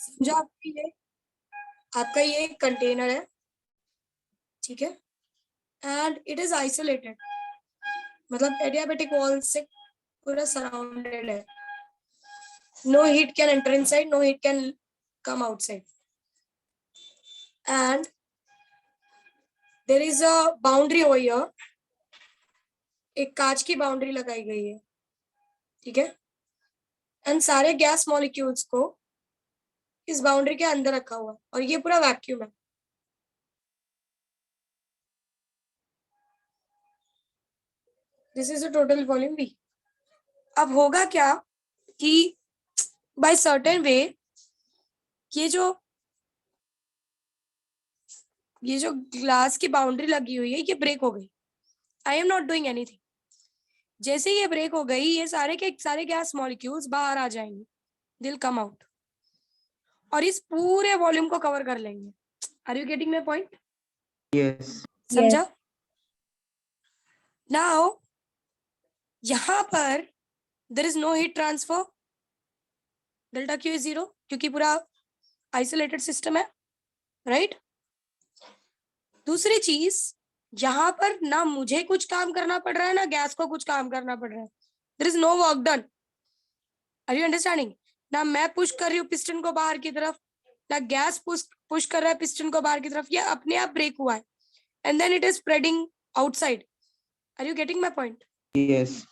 समझा? आपका ये कंटेनर है, ठीक है, एंड इट इज आइसोलेटेड, मतलब एडियाबेटिक वॉल से पूरा सराउंडेड है. No heat can enter inside, no heat can come outside, and there is a boundary over here. एक कांच की बाउंड्री लगाई गई है, ठीक है, एंड सारे गैस मॉलिक्यूल्स को इस बाउंड्री के अंदर रखा हुआ है और ये पूरा वैक्यूम है. This is a total volume V. अब होगा क्या कि बाय सर्टेन वे ये जो ग्लास की बाउंड्री लगी हुई है ये ब्रेक हो गई. I am not doing anything. जैसे ये ब्रेक हो गई, ये सारे के सारे गैस मॉलिक्यूल्स बाहर आ जाएंगे, दिल कम आउट, और इस पूरे वॉल्यूम को कवर कर लेंगे. Are you getting my point? Yes. समझा? नाउ यहां पर there is no heat transfer, delta Q is 0, क्योंकि पूरा आइसोलेटेड सिस्टम है, राइट? दूसरी चीज, यहां पर ना मुझे कुछ काम करना पड़ रहा है ना गैस को कुछ काम करना पड़ रहा है. There is no work done. Are you understanding? ना मैं पुश कर रही हूँ पिस्टन को बाहर की तरफ, ना गैस पुश कर रहा है पिस्टन को बाहर की तरफ. ये अपने आप ब्रेक हुआ है and then it is spreading outside. Are you getting my point? Yes.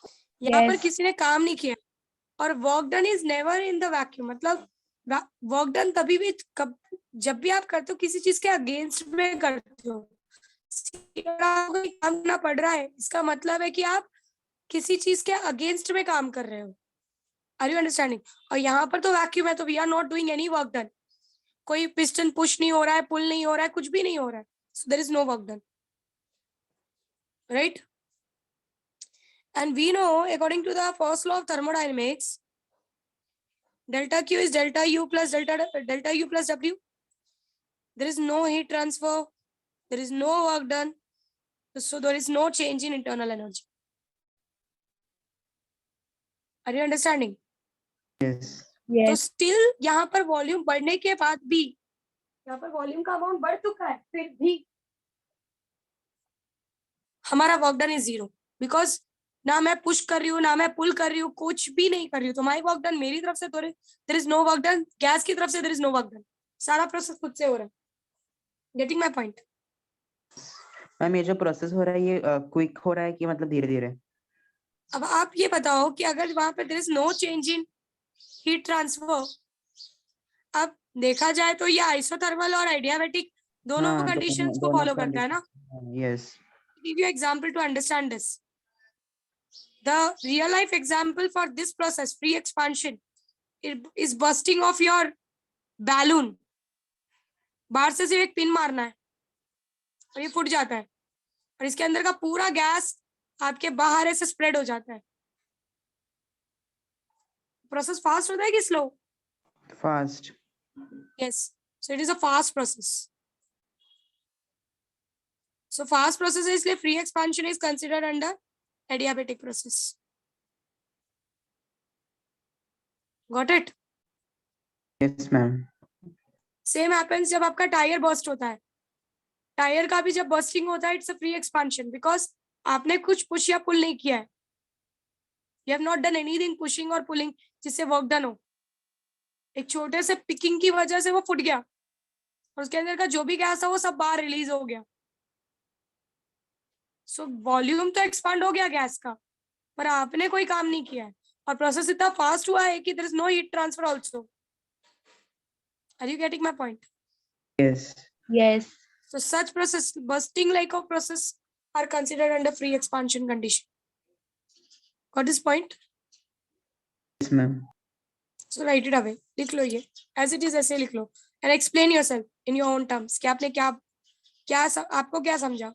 यहाँ पर किसी ने काम नहीं किया, और work done is never in the vacuum. मतलब वर्क डन तभी भी जब भी आप करते हो किसी चीज के अगेंस्ट में करते हो. आपको काम करना पड़ रहा है, इसका मतलब है कि आप किसी चीज के अगेंस्ट में काम कर रहे हो. Are you understanding? और यहाँ पर तो वैक्यूम है, तो we are not doing any work done. कोई पिस्टन पुश नहीं हो रहा है, पुल नहीं हो रहा है, कुछ भी नहीं हो रहा है. So there is no work done, right? And we know, according to the first law of thermodynamics, delta Q is delta U plus delta U plus W. There is no heat transfer, there is no work done, so there is no change in internal energy. Are you understanding? Yes. तो still यहाँ पर volume बढ़ने के बाद भी, यहाँ पर volume का अमाउंट बढ़ चुका है, फिर भी हमारा वर्क डन इज 0, बिकॉज ना मैं पुश कर रही हूँ ना मैं पुल कर रही हूँ, कुछ भी नहीं कर रही हूँ. तो माई वर्क डन मेरी तरफ से, तो there is no work done. Gas की तरफ से there is no work done. सारा प्रोसेस खुद से हो रहा है. Getting my point? मैम ये जो प्रोसेस हो रहा है ये क्विक हो रहा है कि मतलब धीरे धीरे? अब आप ये बताओ कि अगर वहां पर there is no change in heat transfer, अब देखा जाए तो ये आइसोथर्मल और आइडियाबैटिक दोनों हाँ, कंडीशंस को दोनों फॉलो करता है ना. Condition. Yes. Give you example to understand this. The real life example for this process, free expansion, is bursting of your balloon. बाहर से सिर्फ एक पिन मारना है और ये फूट जाता है, और इसके अंदर का पूरा गैस आपके बाहर ऐसे स्प्रेड हो जाता है. प्रोसेस फास्ट होता है कि slow? Fast. Yes. So it is a fast process. So fast process है, इसलिए free expansion is considered under adiabatic process. Got it? Yes ma'am. Same happens जब आपका टायर बर्स्ट होता है. टायर का भी जब बर्स्टिंग होता है, it's a free expansion, because आपने कुछ पुश या पुल नहीं किया है. You have not done anything pushing और पुलिंग जिससे वर्क डन हो. एक छोटे से पिकिंग की वजह से वो फूट गया और उसके अंदर का जो भी गैस था वो सब बाहर रिलीज हो गया. सो वॉल्यूम तो एक्सपांड हो गया गैस का, पर आपने कोई काम नहीं किया है, और प्रोसेस इतना फास्ट हुआ है कि there is no heat transfer also. Are you getting my point? Yes. Yes. So such process, bursting like of process, are considered under free expansion condition. Got this point? Yes ma'am. So write it away. लिख लो ये as it is, ऐसे लिख लो, and explain yourself in your own terms कि आपने क्या क्या आपको क्या समझा.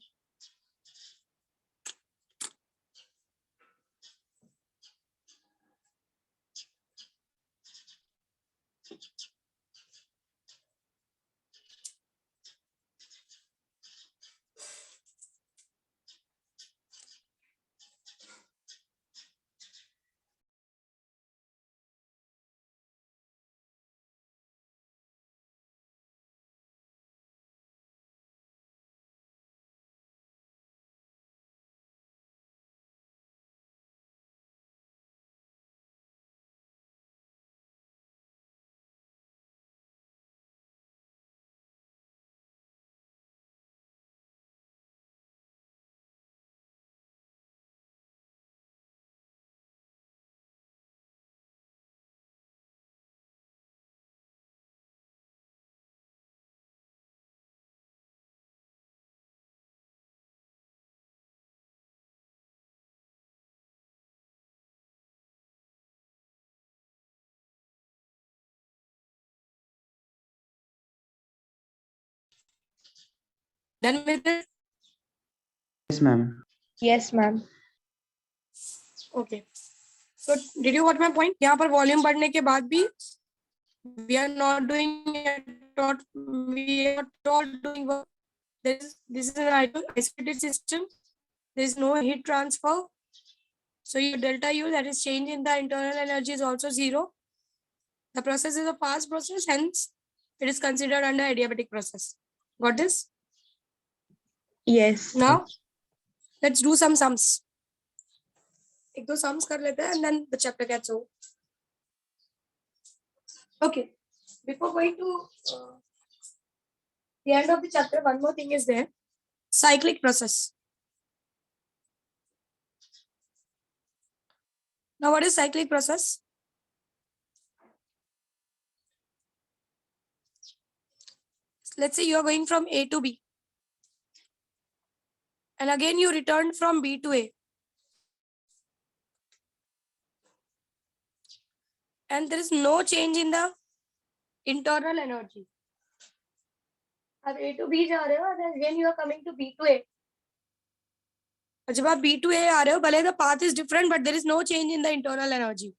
Done with it? Yes, ma'am. Yes, ma'am. Okay. So did you got my point? यहाँ पर वॉल्यूम बढ़ने के बाद भी we are not doing work. This is an isolated system. There is no heat transfer. So your delta U, that is change in the internal energy, is also zero. The process is a fast process, hence it is considered under adiabatic process. Got this? Yes. Now let's do some sums. एक दो sums कर लेते हैं and then the chapter gets over. Okay. Before going to the end of the chapter, one more thing is there. Cyclic process. Now what is cyclic process? Let's say you are going from A to B. And again you returned from B to A. And there is no change in the internal energy. अब A to B जा रहे हो, and again you are coming to B to A. जब आप B to A आ रहे हो, भले the path is different, but there is no change in the internal energy.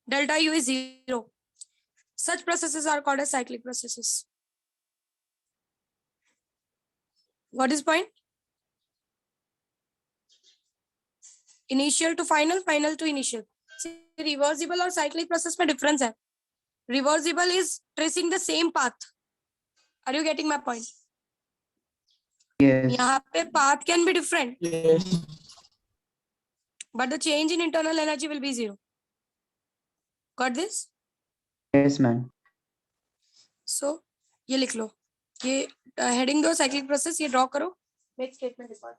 Delta U is zero. Such processes are called as cyclic processes. What is point? Initial to final, final to initial. See, reversible और cyclic process में difference है. Reversible is tracing the same path. Are you getting my point? Yes. यहाँ पे path can be different, Yes. but the change in internal energy will be zero. Got this? Yes, ma'am. So ये लिख लो. ये heading दो cyclic process, ये draw करो. Make statement report.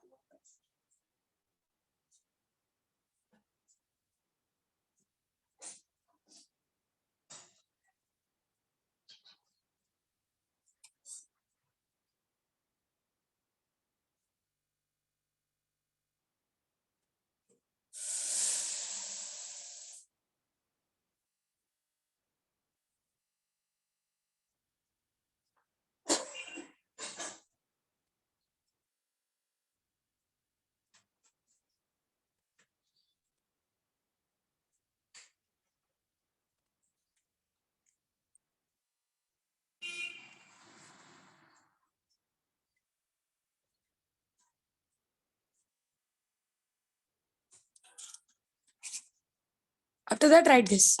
After that, write this.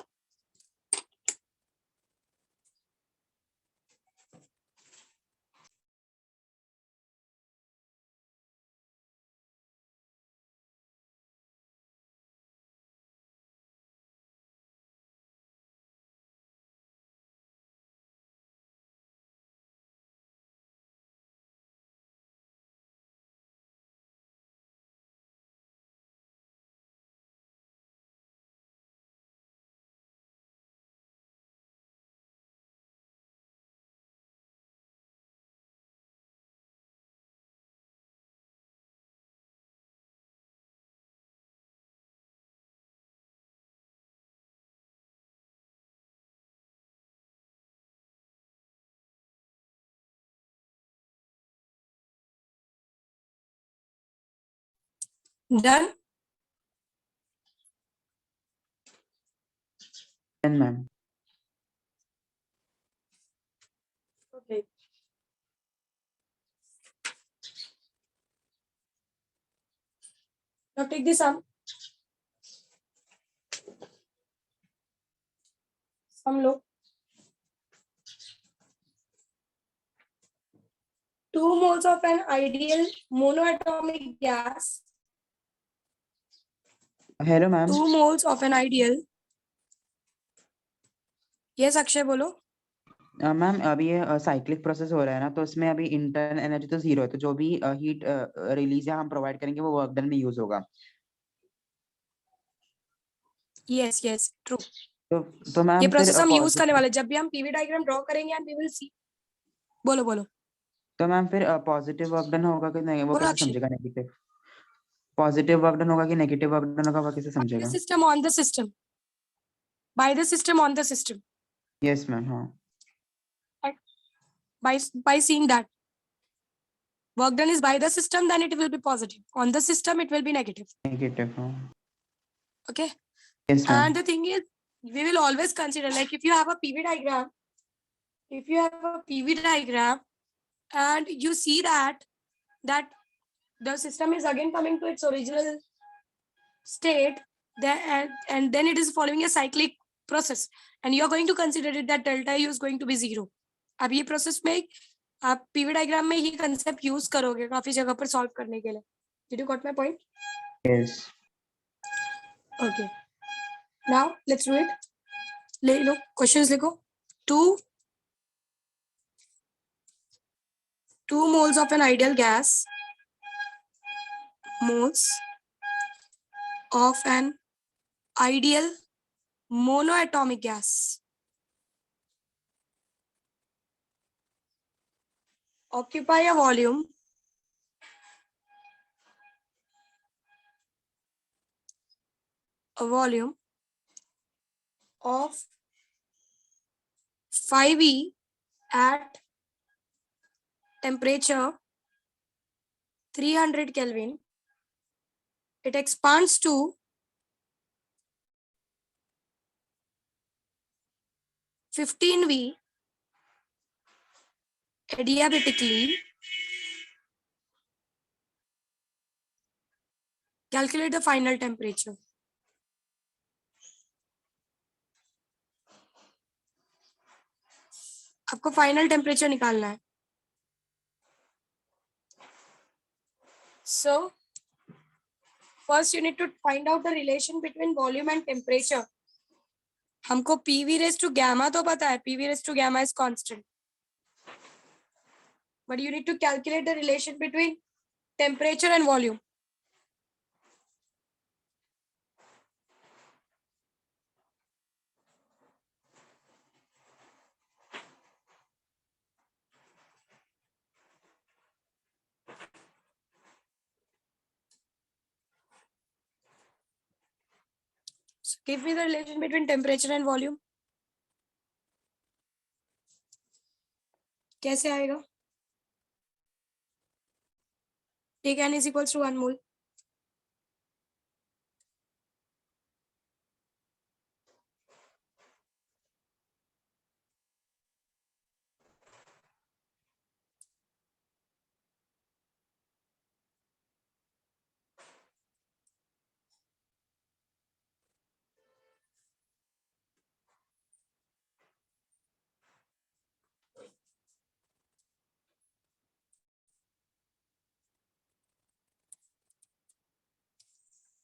Done? Then, ma'am. Okay. Now take the sum. Sum look. 2 moles of an ideal monoatomic gas. Hello, ma'am. 2 moles of an ideal. Yes, Akshay, बोलो. Ma'am अभी ये cyclic process हो रहा है ना, तो इसमें अभी इंटरनल एनर्जी तो जीरो है, तो जो भी हीट रिलीज है हम प्रोवाइड करेंगे वो वर्क डन में यूज होगा. Yes, yes, true. तो मैम ये फिर प्रोसेस हम यूज करने वाले, जब भी हम पीवी डायग्राम ड्रॉ करेंगे एंड वी विल सी. बोलो बोलो. तो मैम फिर पॉजिटिव वर्क डन होगा कि नहीं, वो बोलो कैसे अक्षय. समझेगा? नेगेटिव पॉजिटिव वर्क डन होगा कि नेगेटिव वर्क डन होगा, वो कैसे समझेगा? System on the system. By the system on the system. Yes ma'am. हाँ. By seeing that. work done is by the system, then it will be positive. On the system, it will be negative. Negative. Okay. Yes, ma'am. And the thing is, we will always consider, like if you have a PV diagram, and you see that the system is again coming to its original state, and then it is following a cyclic process, and you are going to consider it that delta U is going to be 0. अब ये process में आप PV diagram में ये concept use करोगे काफी जगह पर सॉल्व करने के लिए. Did you got my point? Yes. Okay. Now let's do it. ले लो क्वेश्चंस लिखो. 2 moles of an ideal gas, moles of an ideal monoatomic gas occupy a volume of 5e at temperature 300 Kelvin. It expands to 15V adiabatically. Calculate the final temperature. आपको final temperature निकालना है. So first you need to find out the relation between volume and temperature. हमको PV raised to gamma तो पता है, PV raised to gamma is constant. But you need to calculate the relation between temperature and volume. So give me the relation between temperature and volume. कैसे आएगा? Take n is equals to 1 mole.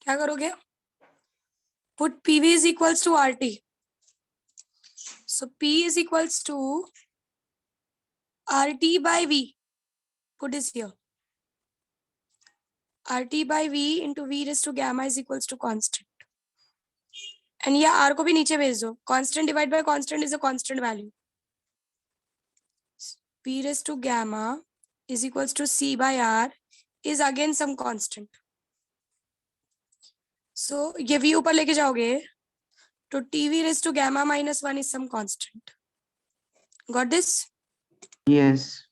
क्या करोगे? Put PV is equals to RT. So P is equals to RT by V. Put this here. RT by V into V raised to gamma is equals to constant. And ये R को भी नीचे भेज दो. Constant divided by constant is a constant value. P raised to gamma is equals to C by R is again some constant. So ये V ऊपर लेके जाओगे तो TV raised to gamma minus 1 is some constant. Got this? Yes.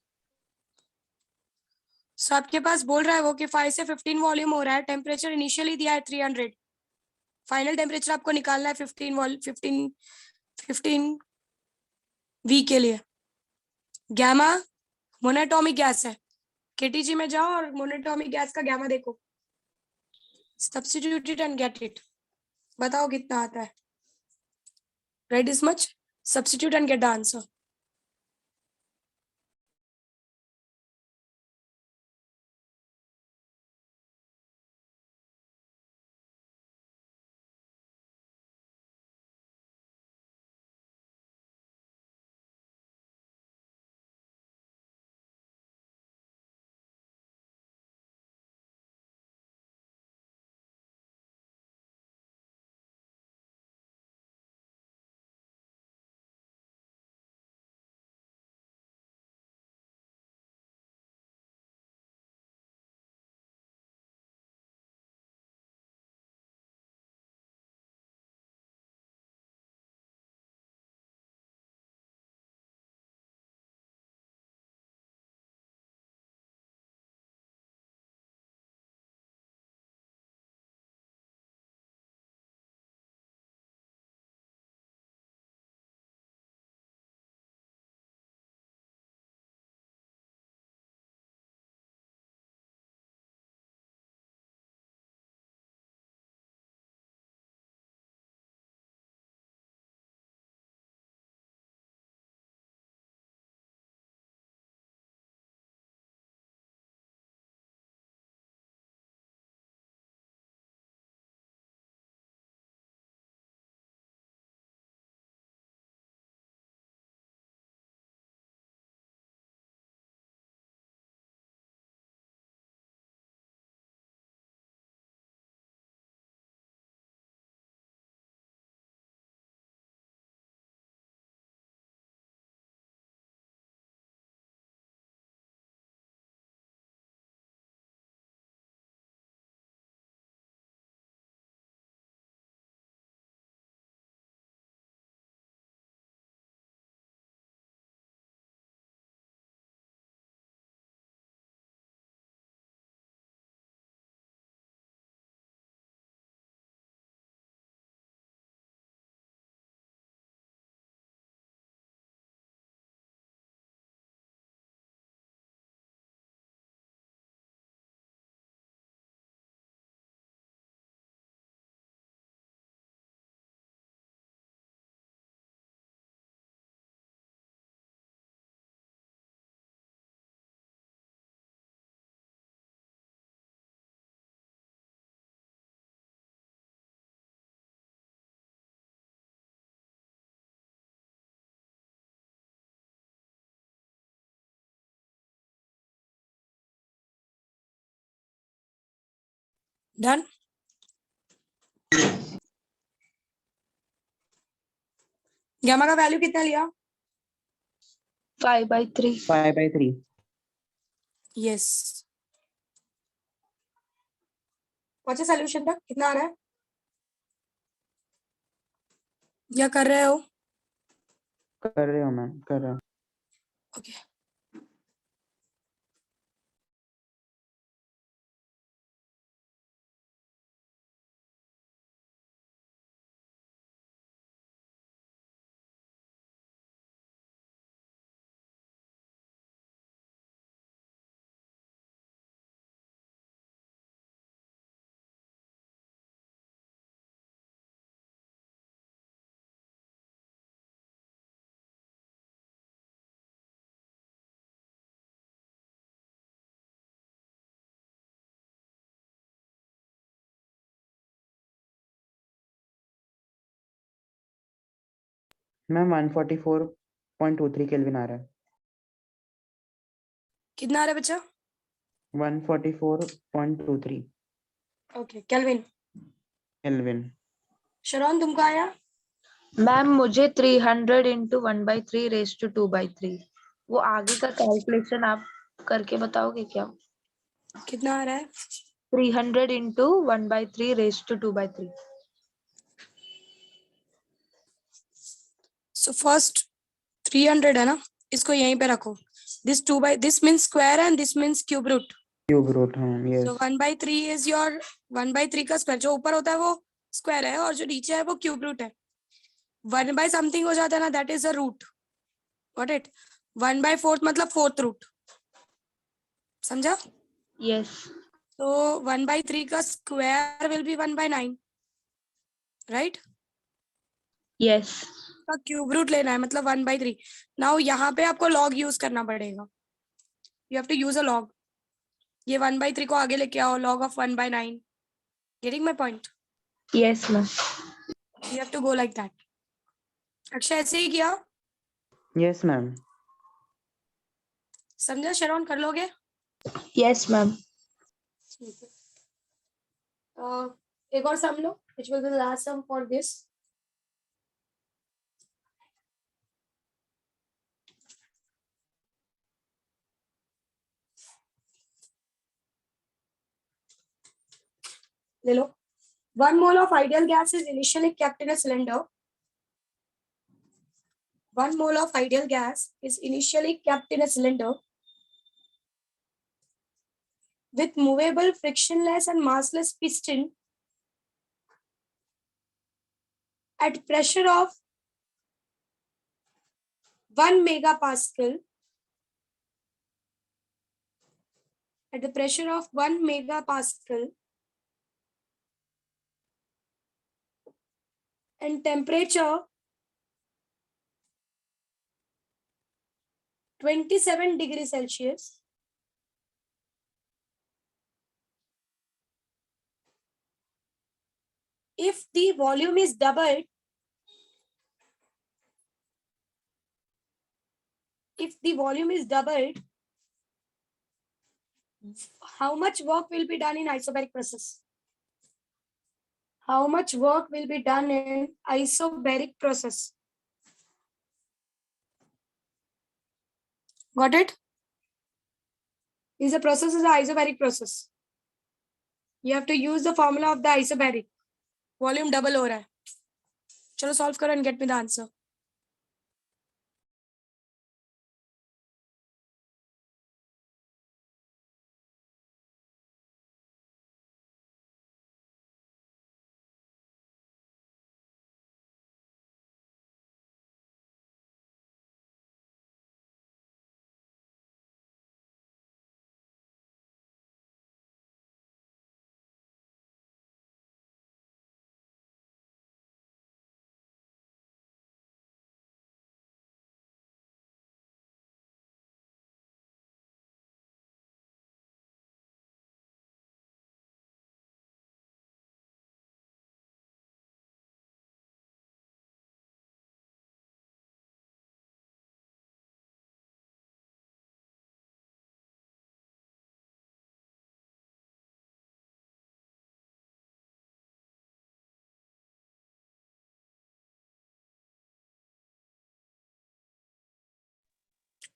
So आपके पास बोल रहा है वो कि 5 से 15 वॉल्यूम हो रहा है. टेम्परेचर इनिशियली दिया है 300. फाइनल टेम्परेचर आपको निकालना है 15 V के लिए. गैमा मोनोटॉमिक गैस है. केटीजी में जाओ और मोनोटॉमिक गैस का गैमा देखो. Substitute it and get it. बताओ कितना आता है. Write this much. Substitute and get the answer. Done. Gamma का वैल्यू कितना लिया? 5/3। 5/3। यस। पहुंचे सोल्यूशन तक? कितना आ रहा है या कर रहे हो? कर रहे हो मैम, कर रहा हूँ। ओके। मैम 144.23 केल्विन आ रहा है। कितना आ रहा है बच्चा? 144.23 ओके केल्विन। केल्विन। शरण तुमको आया? मैम मुझे 300 इंटू 1/3 रेज टू 2/3। वो आगे का कैलकुलेशन आप करके बताओगे क्या? कितना आ रहा है? 300 into 1/3 raise to 2/3। So first 300 है ना, इसको यहीं पे रखो। This 2/, this means square and this means cube root. Cube root, हाँ सो यस। 1/3 इज योर 1/3 का स्क्वायर। जो ऊपर होता है वो स्क्वायर है और जो नीचे है वो क्यूब रूट है। 1/समथिंग हो जाता है ना, that is a root. Got it? 1/4 मतलब फोर्थ रूट। समझा? यस। तो 1/3 का square will be 1/9, right? Yes. का क्यूब रूट लेना है मतलब 1/3। नाउ यहाँ पे आपको लॉग यूज करना पड़ेगा। You have to use a log. ये 1/3 को आगे लेके आओ, log of 1/9। Getting my point? Yes ma'am. You have to go like that. Akshay ऐसे ही किया? Yes ma'am. समझा? शरण कर लोगे? Yes ma'am. ठीक है। एक और सम लो, which will be the last sum for this. ले लो। 1 mole of ideal gas is initially kept in a cylinder. 1 mole of ideal gas is initially kept in a cylinder with movable, frictionless, and massless piston at pressure of 1 megapascal. At the pressure of 1 megapascal and temperature 27 degrees Celsius, if the volume is doubled, how much work will be done in isobaric process? How much work will be done in isobaric process? Got it? Is the process is an isobaric process. You have to use the formula of the isobaric. Volume double हो रहा है. चलो solve करो and get me the answer.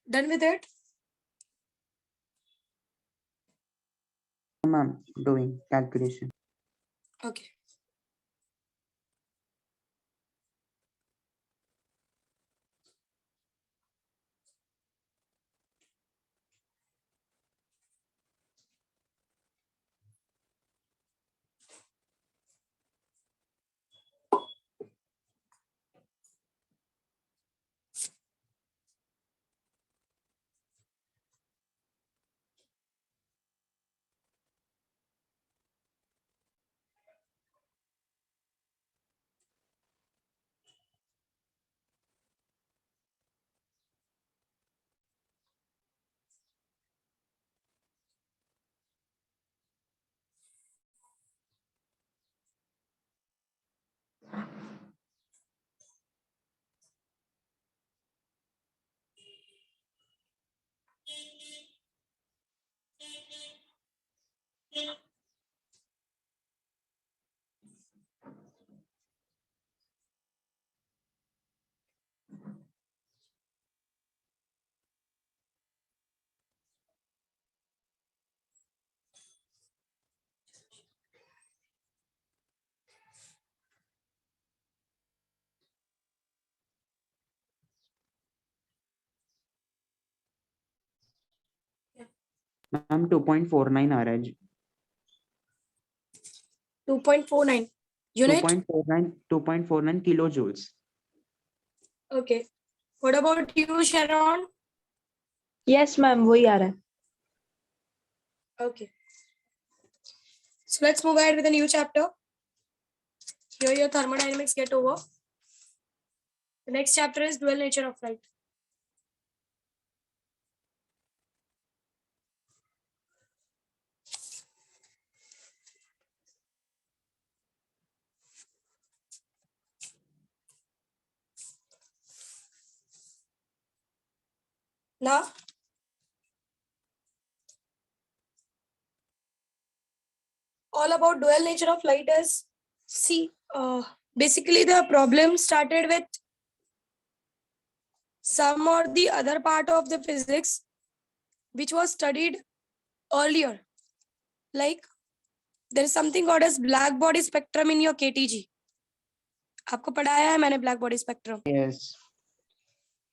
Done with it? Ma'am, doing calculation. Okay. Ma'am, 2.49 आ रहा है. 2.49 unit. 2.49 kilojoules. Okay. What about you, Sharon? Yes ma'am वही आ रहा है. Okay. So let's move ahead with a new chapter. Here your thermodynamics get over. The next chapter is dual nature of light. Now, all about dual nature of light is, see, basically the problem started with some or the other part of the physics which was studied earlier. Like there is something called as black body spectrum in your KTG. आपको पढ़ाया है मैंने black body spectrum. Yes.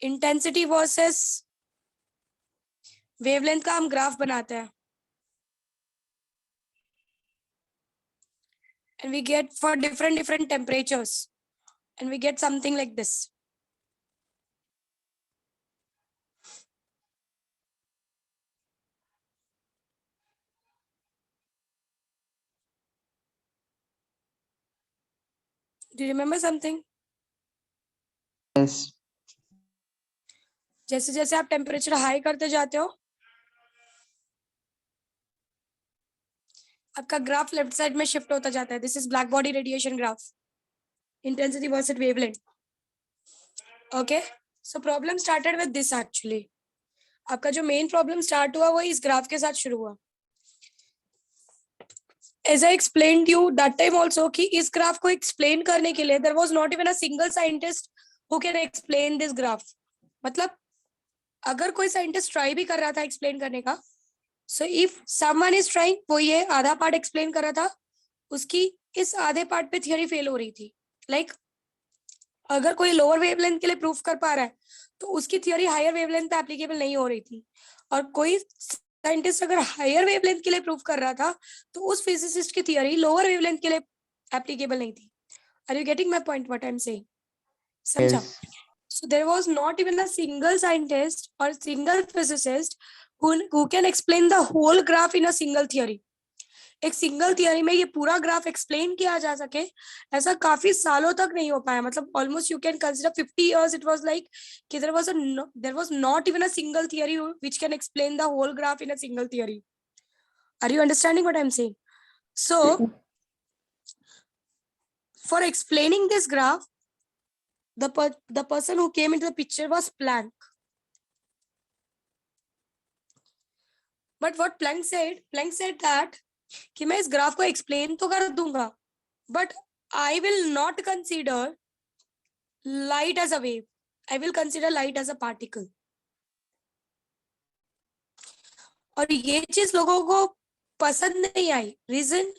Intensity versus wavelength का हम graph बनाते हैं. And we get for different temperatures. And we get something like this. Do you remember something? Yes. जैसे जैसे आप टेम्परेचर हाई करते जाते हो आपका ग्राफ लेफ्ट साइड में शिफ्ट होता जाता है. This is black body radiation graph. Intensity versus wavelength. Okay, so problem started with this. Actually आपका जो मेन प्रॉब्लम स्टार्ट हुआ वो इस ग्राफ के साथ शुरू हुआ. As I explained you that time also कि इस ग्राफ को एक्सप्लेन करने के लिए there was not even a single scientist who can explain this graph. मतलब अगर कोई साइंटिस्ट ट्राई भी कर रहा था एक्सप्लेन करने का, so if someone is trying, वो ये आधा पार्ट एक्सप्लेन कर रहा था, उसकी इस आधे पार्ट पे थियरी फेल हो रही थी. लाइक अगर कोई लोअर वेवलेंथ के लिए प्रूफ कर पा रहा है तो उसकी थियरी हायर वेवलेंथ पे एप्लीकेबल नहीं हो रही थी. और कोई साइंटिस्ट अगर हायर वेवलेंथ के लिए प्रूफ कर रहा था तो उस फिजिसिस्ट की थियरी लोअर वेवलेंथ के लिए एप्लीकेबल नहीं थी. Are you getting my point what I am saying? समझा? So there was not even a single scientist or single physicist who can explain the whole graph in a single theory. एक single theory में ये पूरा graph explain किया जा सके ऐसा काफी सालों तक नहीं हो पाया. मतलब almost you can consider 50 years it was like कि there was not even a single theory which can explain the whole graph in a single theory. Are you understanding what I'm saying? So for explaining this graph, the person who came into the picture was Planck. But what Planck said that कि मैं इस graph को explain तो कर दूंगा but I will not consider light as a wave. I will consider light as a particle. और ये चीज लोगों को पसंद नहीं आई। रीजन,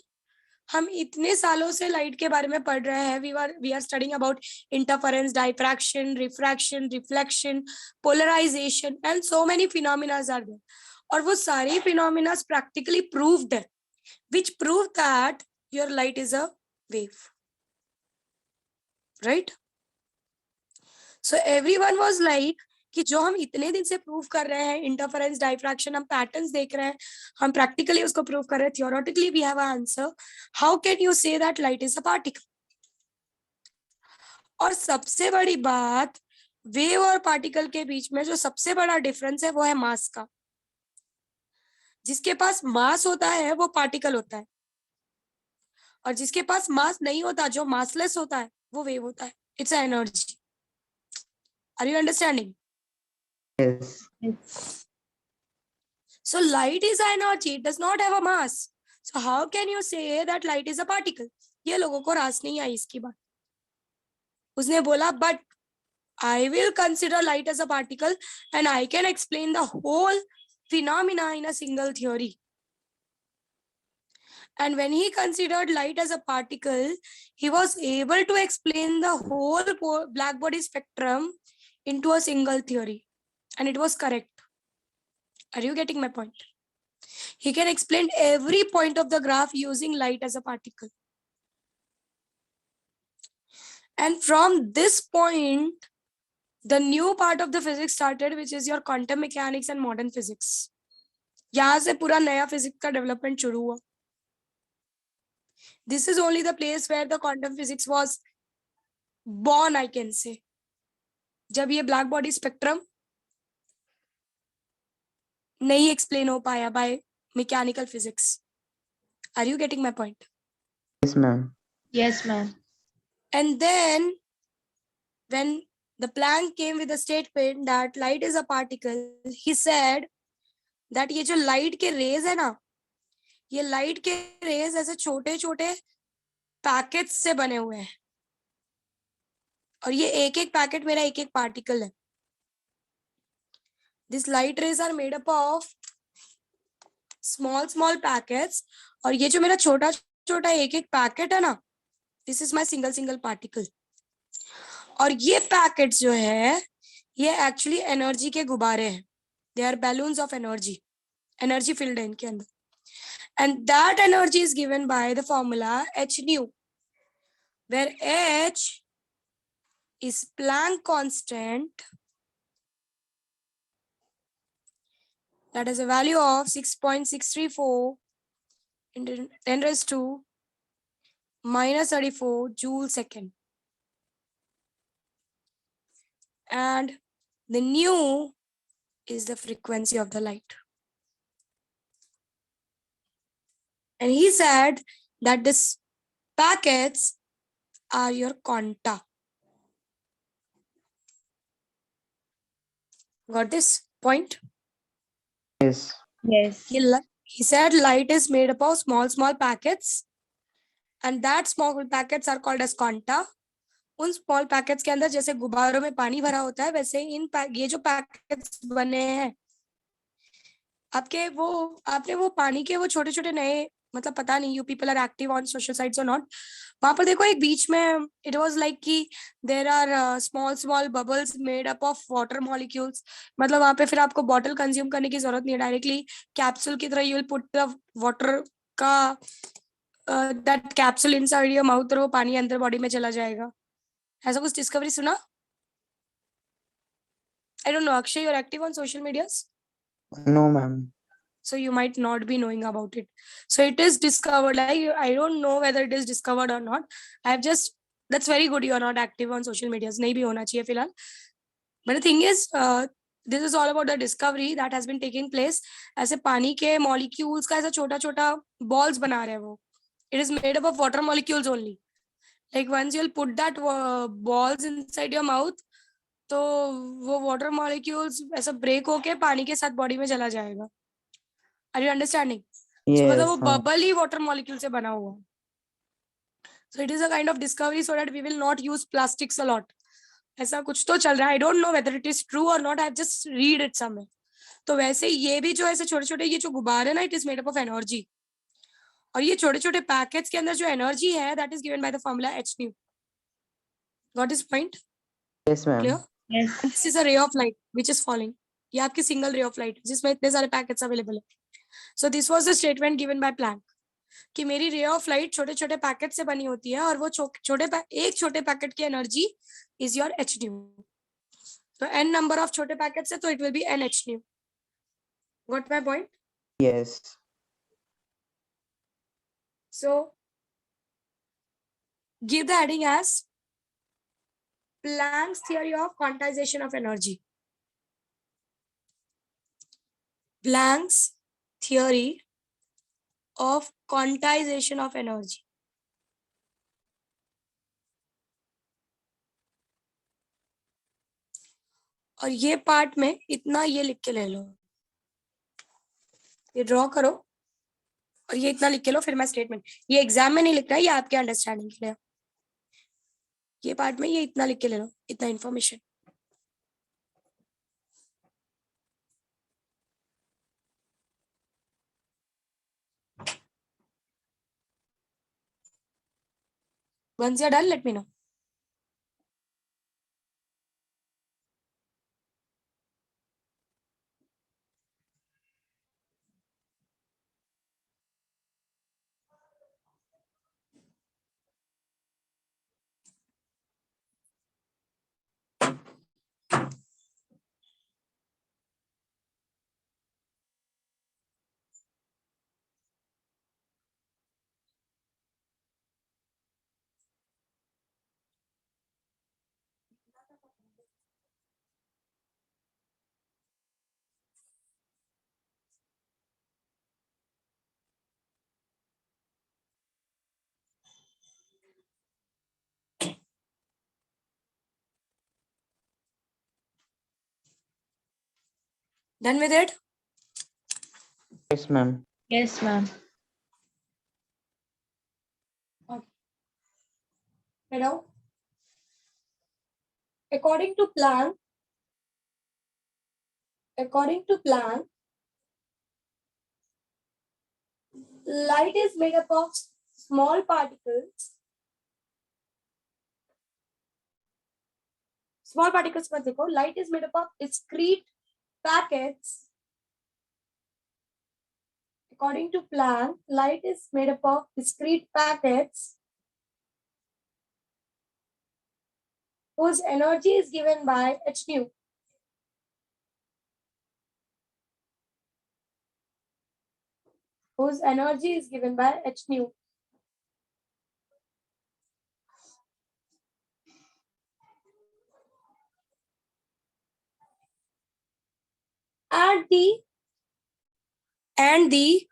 हम इतने सालों से लाइट के बारे में पढ़ रहे हैं, we are studying about interference, diffraction, refraction, reflection, polarisation and so many phenomena are there, और वो सारे फिनोमिना प्रैक्टिकली प्रूव्ड है, which prove that your light is a wave, right? So everyone was like कि जो हम इतने दिन से प्रूव कर रहे हैं, इंटरफेरेंस, डाइफ्रैक्शन, हम पैटर्न्स देख रहे हैं, हम प्रैक्टिकली उसको प्रूव कर रहे हैं, theoretically we have a answer, how can you say that light is a particle? और सबसे बड़ी बात, वेव और पार्टिकल के बीच में जो सबसे बड़ा डिफरेंस है वो है मास का। जिसके पास मास होता है वो पार्टिकल होता है, और जिसके पास मास नहीं होता, जो मासलेस होता है, वो वेव होता है। It's energy. Are you understanding? Yes. So light is energy, it does not have a mass. So how can you say that light is a particle? ये लोगों को रास नहीं आई इसकी बात। उसने बोला but I will consider light as a particle and I can explain the whole phenomena in a single theory. And when he considered light as a particle, he was able to explain the whole black body spectrum into a single theory, and it was correct. Are you getting my point? He can explain every point of the graph using light as a particle. And from this point, the new part of the physics started, which is your quantum mechanics and modern physics. यहाँ से पूरा नया physics का development शुरू हुआ. This is only the place where the quantum physics was born, I can say. जब ये black body spectrum नहीं explain हो पाया by mechanical physics. Are you getting my point? Yes, ma'am. Yes, ma'am. And then when the Planck came with a statement that light is a particle, he said that ये जो light के rays है ना, ये light के rays ऐसे छोटे छोटे पैकेट्स से बने हुए हैं, और ये एक एक पैकेट मेरा एक एक पार्टिकल है. These light rays are made up of small packets, और ये जो मेरा छोटा छोटा एक एक पैकेट है ना, this is my single particle. और ये पैकेट्स जो है ये एक्चुअली एनर्जी के गुब्बारे हैं. They are balloons of energy, energy field है इनके अंदर. And that energy is given by the formula h nu, where h is Planck constant, that is a value of 6.634 into 10 raised to minus 34 joule second. And the nu is the frequency of the light. And he said that these packets are your quanta. Got this point? Yes. Yes. He said light is made up of small packets, and that small packets are called as quanta. उन small packets के अंदर जैसे गुब्बारों में पानी भरा होता है, वैसे ये जो packets बने हैं आपने वो पानी के वो छोटे छोटे नए, मतलब पता नहीं you people are active on social sites or not, वहां पर देखो एक बीच में it was like कि there are small bubbles made up of water molecules. मतलब वहां पे फिर आपको bottle consume करने की जरूरत नहीं है, directly capsule की तरह you will put the water का that capsule inside your mouth और वो पानी अंदर बॉडी में चला जाएगा. ऐसा कुछ डिस्कवरी सुना? I don't know. Akshay, you're active on social medias? No, ma'am. So you might not be knowing about it. So it is discovered. I don't know whether it is discovered or not. That's very good. You are not active on social medias. नहीं भी होना चाहिए फिलहाल. But the thing is, this is all about the discovery that has been taking place. ऐसे पानी के molecules का ऐसा छोटा छोटा balls बना रहे हैं वो. It is made up of water molecules only. Like once you'll put that balls inside your mouth, तो वो water molecules ऐसा break होके पानी के साथ body में चला जाएगा. Are you understanding? Yes. So मतलब वो bubble ही water molecule से बना हुआ. So it is a kind of discovery so that we will not use plastics a lot. ऐसा कुछ तो चल रहा है. I don't know whether it is true or not. I have just read it somewhere. तो वैसे ये भी जो ऐसे छोटे छोटे ये जो गुब्बारे है ना, it is made up of energy, और ये छोटे छोटे पैकेट्स के अंदर जो एनर्जी है that is given by the formula H new. Got this point? Yes ma'am. Clear? Yes. And this is a ray of light which is falling. ये आपकी सिंगल रे ऑफ लाइट जिसमें इतने सारे packets available है। So this was the statement given by Planck कि मेरी ray of light छोटे छोटे पैकेट से बनी होती है और वो एक छोटे पैकेट की energy is your H new. तो n नंबर ऑफ छोटे पैकेट्स है तो it will be n h new. Got my point? Yes. So give the heading as Planck's theory of quantization of energy. Planck's theory of quantization of energy. और ये part में इतना ये लिख के ले लो, ये ड्रॉ करो और ये इतना लिख के लो, फिर मैं स्टेटमेंट, ये एग्जाम में नहीं लिख रहा है, ये आपके अंडरस्टैंडिंग के लिए। ये पार्ट में ये इतना लिख के ले लो, इतना information. Once you're done, let me know. Done with it? Yes ma'am. Yes, ma'am. Okay. Now, according to Planck, light is made up of small particles. Small particles पर देखो, light is made up of discrete packets. According to Planck, light is made up of discrete packets whose energy is given by h nu. Whose energy is given by h nu. And the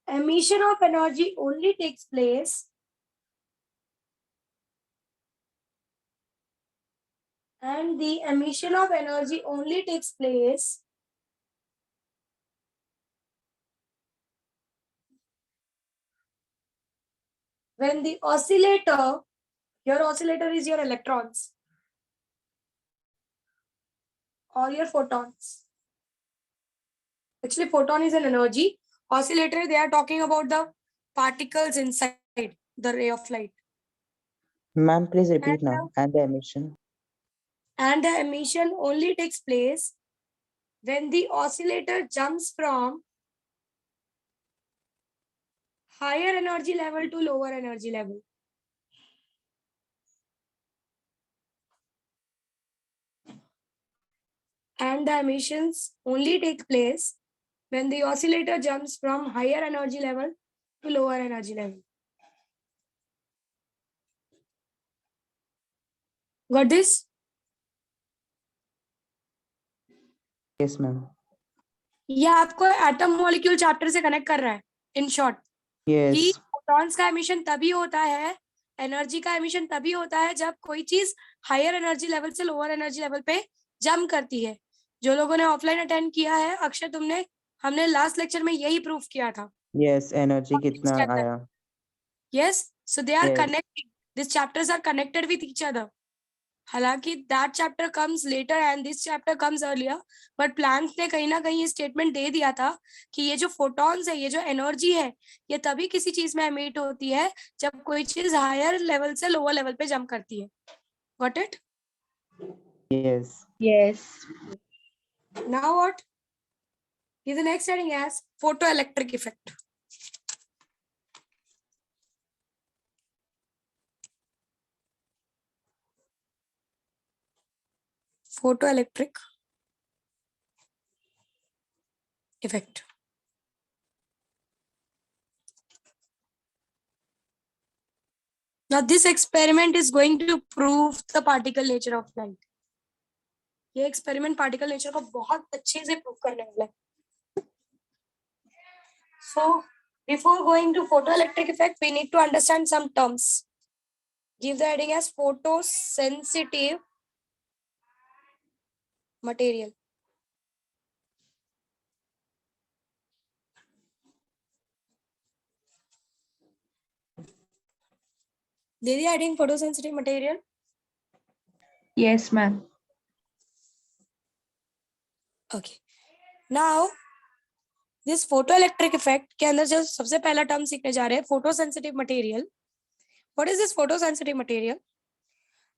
emission of energy only takes place when the oscillator, your oscillator is your electrons or your photons. Actually, photon is an energy. Oscillator, they are talking about the particles inside the ray of light. Ma'am, please repeat now. And the emission. And the emission only takes place when the oscillator jumps from higher energy level to lower energy level. And the emissions only take place when the oscillator jumps from higher energy level to lower energy level. Got this? Yes ma'am. ये आपको atom molecule chapter से connect कर रहा है in short Yes. कि photons का emission तभी होता है, एनर्जी का एमिशन तभी होता है जब कोई चीज हायर एनर्जी लेवल से लोअर एनर्जी लेवल पे जंप करती है। जो लोगों ने ऑफलाइन अटेंड किया है, अक्षय हमने लास्ट लेक्चर में यही प्रूफ किया था। Yes, energy कितना आया? Yes, so they are Yes. connected. These chapters are connected with each other. हालांकि that chapter comes later and this chapter comes earlier, but Planck ने कहीं ना कहीं ये स्टेटमेंट दे दिया था कि ये जो फोटॉन्स है, ये जो एनर्जी है, ये तभी किसी चीज में एमिट होती है जब कोई चीज हायर लेवल से लोअर लेवल पे जंप करती है. Got it? Yes. Yes. Now what? Is the next heading as photoelectric effect. Photoelectric effect. Now this experiment is going to prove the particle nature of light. ये experiment particle nature को बहुत अच्छे से prove करने वाला है. So before going to photoelectric effect, we need to understand some terms. Give the heading as photosensitive material. दे दिया heading photosensitive material. Yes, ma'am. Okay. Now this photoelectric effect के अंदर जो सबसे पहला टर्म सीखने जा रहे हैं, photosensitive material. What is this photosensitive material?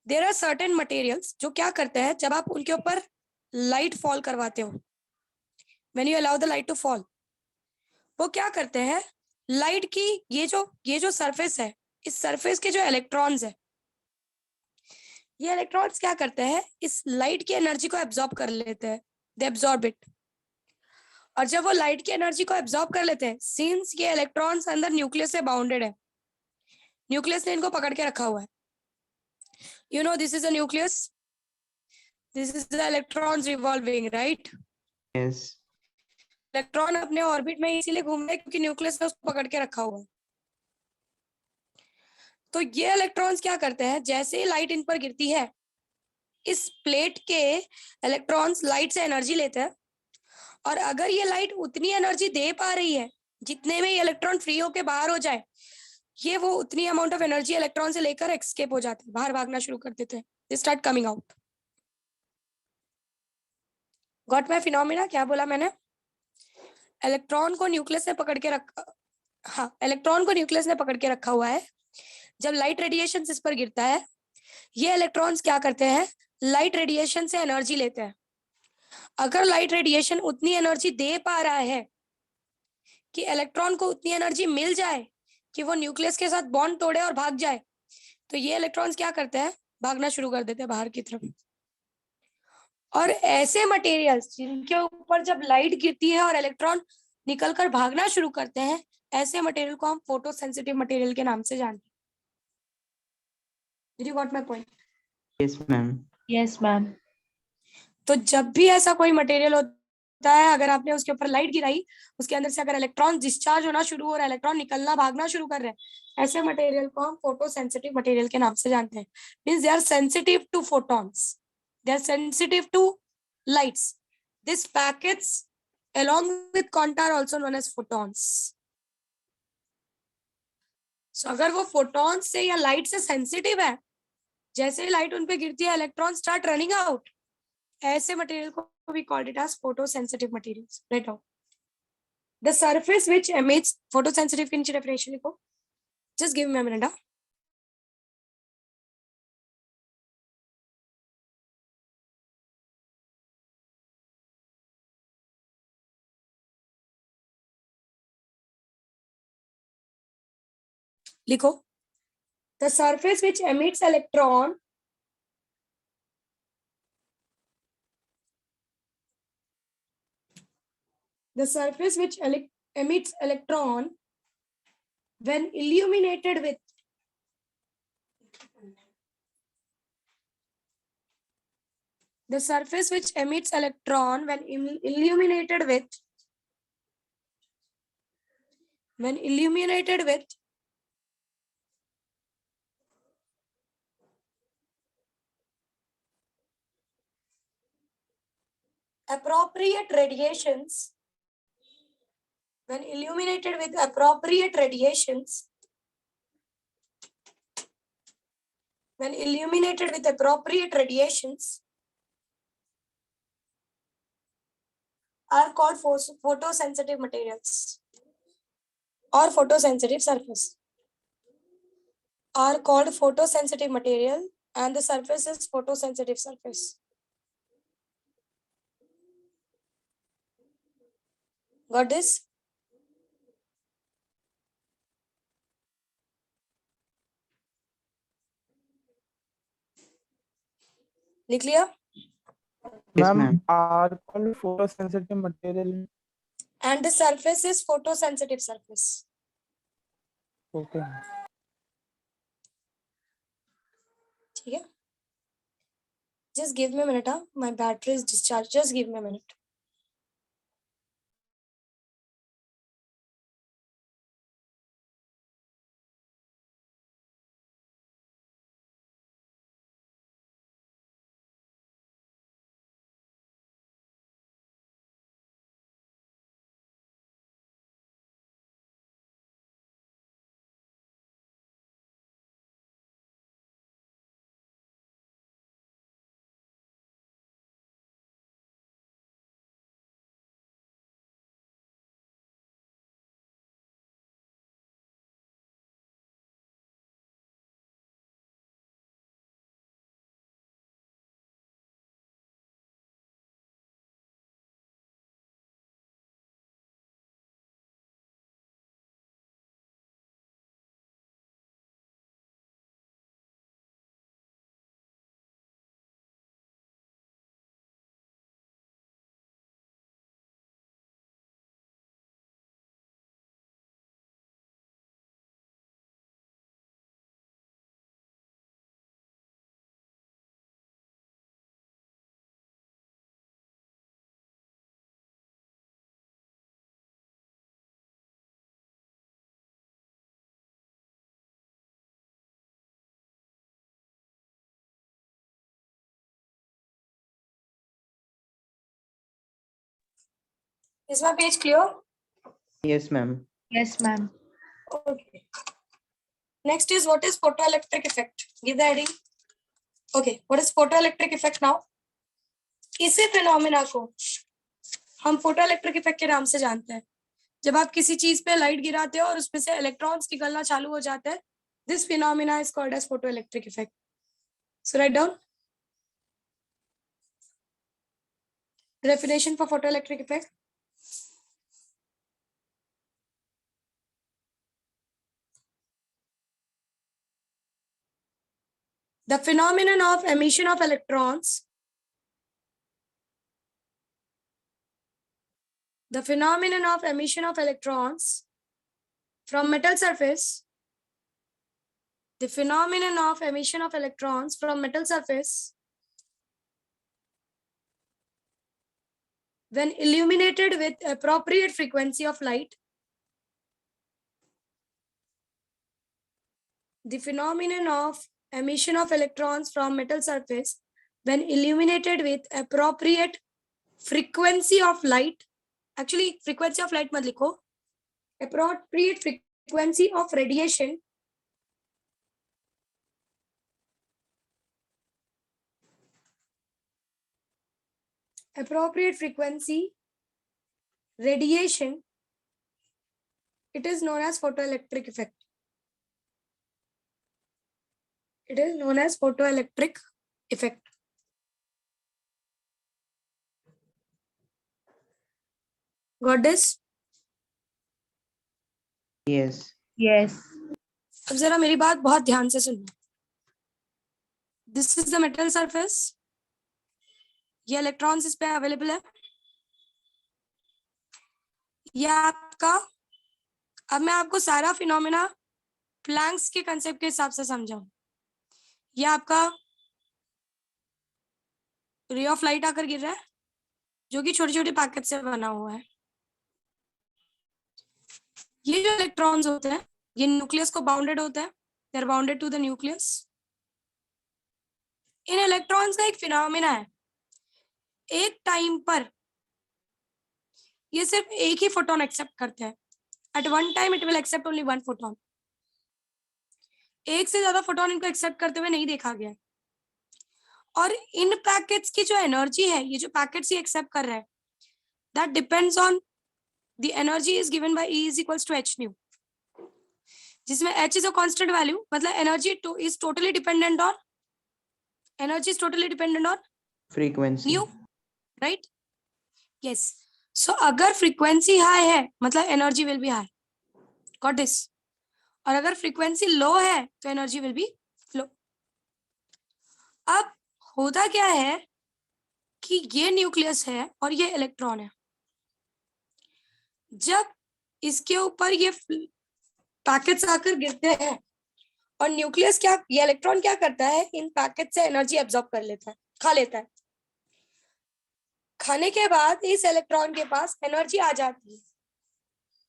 There are certain materials जो क्या करते हैं जब आप उनके ऊपर लाइट फॉल करवाते हो, when you allow the light to fall, वो क्या करते हैं, लाइट की ये जो सरफेस है, इस सरफेस के जो इलेक्ट्रॉन्स है, ये इलेक्ट्रॉन्स क्या करते हैं, इस लाइट की एनर्जी को एब्जॉर्ब कर लेते हैं. They absorb it. और जब वो लाइट की एनर्जी को एब्जॉर्ब कर लेते हैं, सिंस ये इलेक्ट्रॉन्स अंदर न्यूक्लियस से बाउंडेड है, न्यूक्लियस ने इनको पकड़ के रखा हुआ है. You know this is a nucleus. This is the electrons revolving, right? Yes. Electron अपने ऑर्बिट में इसीलिए घूम रहे हैं क्योंकि न्यूक्लियस ने उसको पकड़ के रखा हुआ है. तो ये इलेक्ट्रॉन्स क्या करते हैं, जैसे ही लाइट इन पर गिरती है, इस प्लेट के इलेक्ट्रॉन्स लाइट से एनर्जी लेते हैं, और अगर ये लाइट उतनी एनर्जी दे पा रही है जितने में ये इलेक्ट्रॉन फ्री होके बाहर हो जाए, ये वो उतनी अमाउंट ऑफ एनर्जी इलेक्ट्रॉन से लेकर एस्केप हो जाते हैं, बाहर भागना शुरू कर देते हैं. They start coming out. Got my phenomena? क्या बोला मैंने? इलेक्ट्रॉन को न्यूक्लियस ने पकड़ के रखा, हाँ, इलेक्ट्रॉन को न्यूक्लियस ने पकड़ के रखा हुआ है. जब लाइट रेडिएशन इस पर गिरता है, ये इलेक्ट्रॉन्स क्या करते हैं, लाइट रेडिएशन से एनर्जी लेते हैं. अगर लाइट रेडिएशन उतनी एनर्जी दे पा रहा है कि इलेक्ट्रॉन को उतनी एनर्जी मिल जाए कि वो न्यूक्लियस के साथ बॉन्ड तोड़े और भाग जाए, तो ये इलेक्ट्रॉन्स क्या करते हैं, भागना शुरू कर देते हैं बाहर की तरफ. और ऐसे मटेरियल्स जिनके ऊपर जब लाइट गिरती है और इलेक्ट्रॉन निकलकर भागना शुरू करते हैं, ऐसे मटेरियल को हम फोटो सेंसिटिव मटेरियल के नाम से जानते हैं. Did you got my point? Yes, ma'am. Yes, ma'am. तो जब भी ऐसा कोई मटेरियल होता है, अगर आपने उसके ऊपर लाइट गिराई, उसके अंदर से अगर इलेक्ट्रॉन डिस्चार्ज होना शुरू हो रहा है, इलेक्ट्रॉन निकलना भागना शुरू कर रहे हैं, ऐसे मटेरियल को हम फोटो सेंसिटिव मटेरियल के नाम से जानते हैं. Means they are sensitive to photons, they are sensitive to lights. This packets along with quanta are also known as photons. So अगर वो फोटॉन्स से या लाइट से सेंसिटिव है, जैसे ही लाइट उन पे गिरती है, इलेक्ट्रॉन स्टार्ट रनिंग आउट, ऐसे मटेरियल को we called it as photosensitive materials. Right now, the surface which emits photosensitive की नीचे definition लिखो. Just give me a minute. लिखो. The surface which emits electron emits electron when illuminated with the surface which emits electron when illuminated with appropriate radiations, when illuminated with appropriate radiations, when illuminated with appropriate radiations are called photosensitive materials or photosensitive surface. Are called photosensitive material and the surface is photosensitive surface. Got this? लिख लिया? Yes, Ma'am, ma'am. are called photosensitive material. And the surface is photosensitive surface. Okay. ठीक है? Just give me a minute. My battery is discharged. Just give me a minute. Is my page clear? Yes, ma'am. Yes, ma'am. Okay. Next is what is photoelectric effect? Give the heading. Okay. What is photoelectric effect now? इसी phenomena को हम photoelectric effect के नाम से जानते हैं. जब आप किसी चीज पे लाइट गिराते हो और उसमें से इलेक्ट्रॉन्स निकलना चालू हो जाते हैं, this phenomena is called as photoelectric effect. So write down definition for photoelectric effect. The phenomenon of emission of electrons. The phenomenon of emission of electrons from metal surface. The phenomenon of emission of electrons from metal surface when illuminated with appropriate frequency of light. The phenomenon of emission of electrons from metal surface when illuminated with appropriate frequency of light. Actually, frequency of light mat likho. Appropriate frequency of radiation appropriate frequency radiation, it is known as photoelectric effect. It is known as photoelectric effect. Got this? Yes. Yes. अब जरा मेरी बात बहुत ध्यान से सुनना. This is the metal surface. ये electrons इस पे अवेलेबल है. ये आपका, अब मैं आपको सारा फिनोमेना प्लैंक्स के कंसेप्ट के हिसाब से समझाऊं. ये आपका रे ऑफ लाइट आकर गिर रहा है जो कि छोटे छोटे पैकेट से बना हुआ है. ये जो इलेक्ट्रॉन्स होते हैं ये न्यूक्लियस को बाउंडेड होते हैं. They are bounded to the nucleus. इन इलेक्ट्रॉन्स का एक फिनोमेना है. एक टाइम पर ये सिर्फ एक ही फोटोन एक्सेप्ट करते हैं. At one time it will accept only one photon. एक से ज्यादा फोटोन इनको एक्सेप्ट करते हुए नहीं देखा गया है। और इन पैकेट्स की जो एनर्जी है, ये जो पैकेट्स ये एक्सेप्ट कर रहा है, that depends on the energy is given by E is equals to h nu, जिसमें h is a constant value, मतलब energy is totally dependent on frequency. Nu, right? Yes. So अगर frequency high है मतलब energy will be high, got this? और अगर frequency लो है तो energy will B लो। अब होता क्या है कि ये न्यूक्लियस है और ये इलेक्ट्रॉन है। जब इसके ऊपर ये पैकेट्स आकर गिरते हैं और न्यूक्लियस क्या, ये इलेक्ट्रॉन क्या करता है, इन पैकेट से एनर्जी एब्जॉर्ब कर लेता है, खा लेता है। खाने के बाद इस इलेक्ट्रॉन के पास एनर्जी आ जाती है।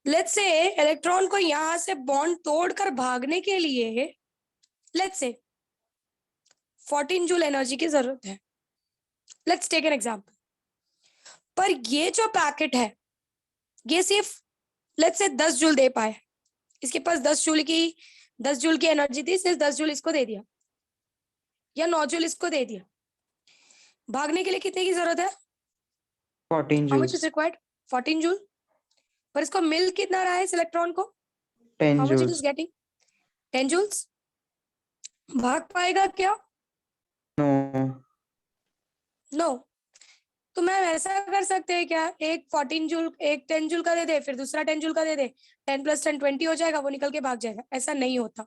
लेट्स से इलेक्ट्रॉन को यहां से बॉन्ड तोड़कर भागने के लिए लेट्स से 14 जूल एनर्जी की जरूरत है। Let's take an example. पर ये जो पैकेट है ये सिर्फ लेट्स से 10 जूल दे पाए, इसके पास 10 जूल की एनर्जी थी, सिर्फ 10 जूल इसको दे दिया या 9 जूल इसको दे दिया। भागने के लिए कितने की जरूरत है? 14 how much is joules. Required? 14 joule. पर इसको मिल कितना रहा है इस इलेक्ट्रॉन को? 10 how much it joules. Is getting? 10 joules. भाग पाएगा क्या? No. नो। तो मैम ऐसा कर सकते हैं क्या, एक 14 जूल, एक 10 जूल का दे दे, फिर दूसरा 10 जूल का दे दे, 10 + 10 20 हो जाएगा, वो निकल के भाग जाएगा? ऐसा नहीं होता।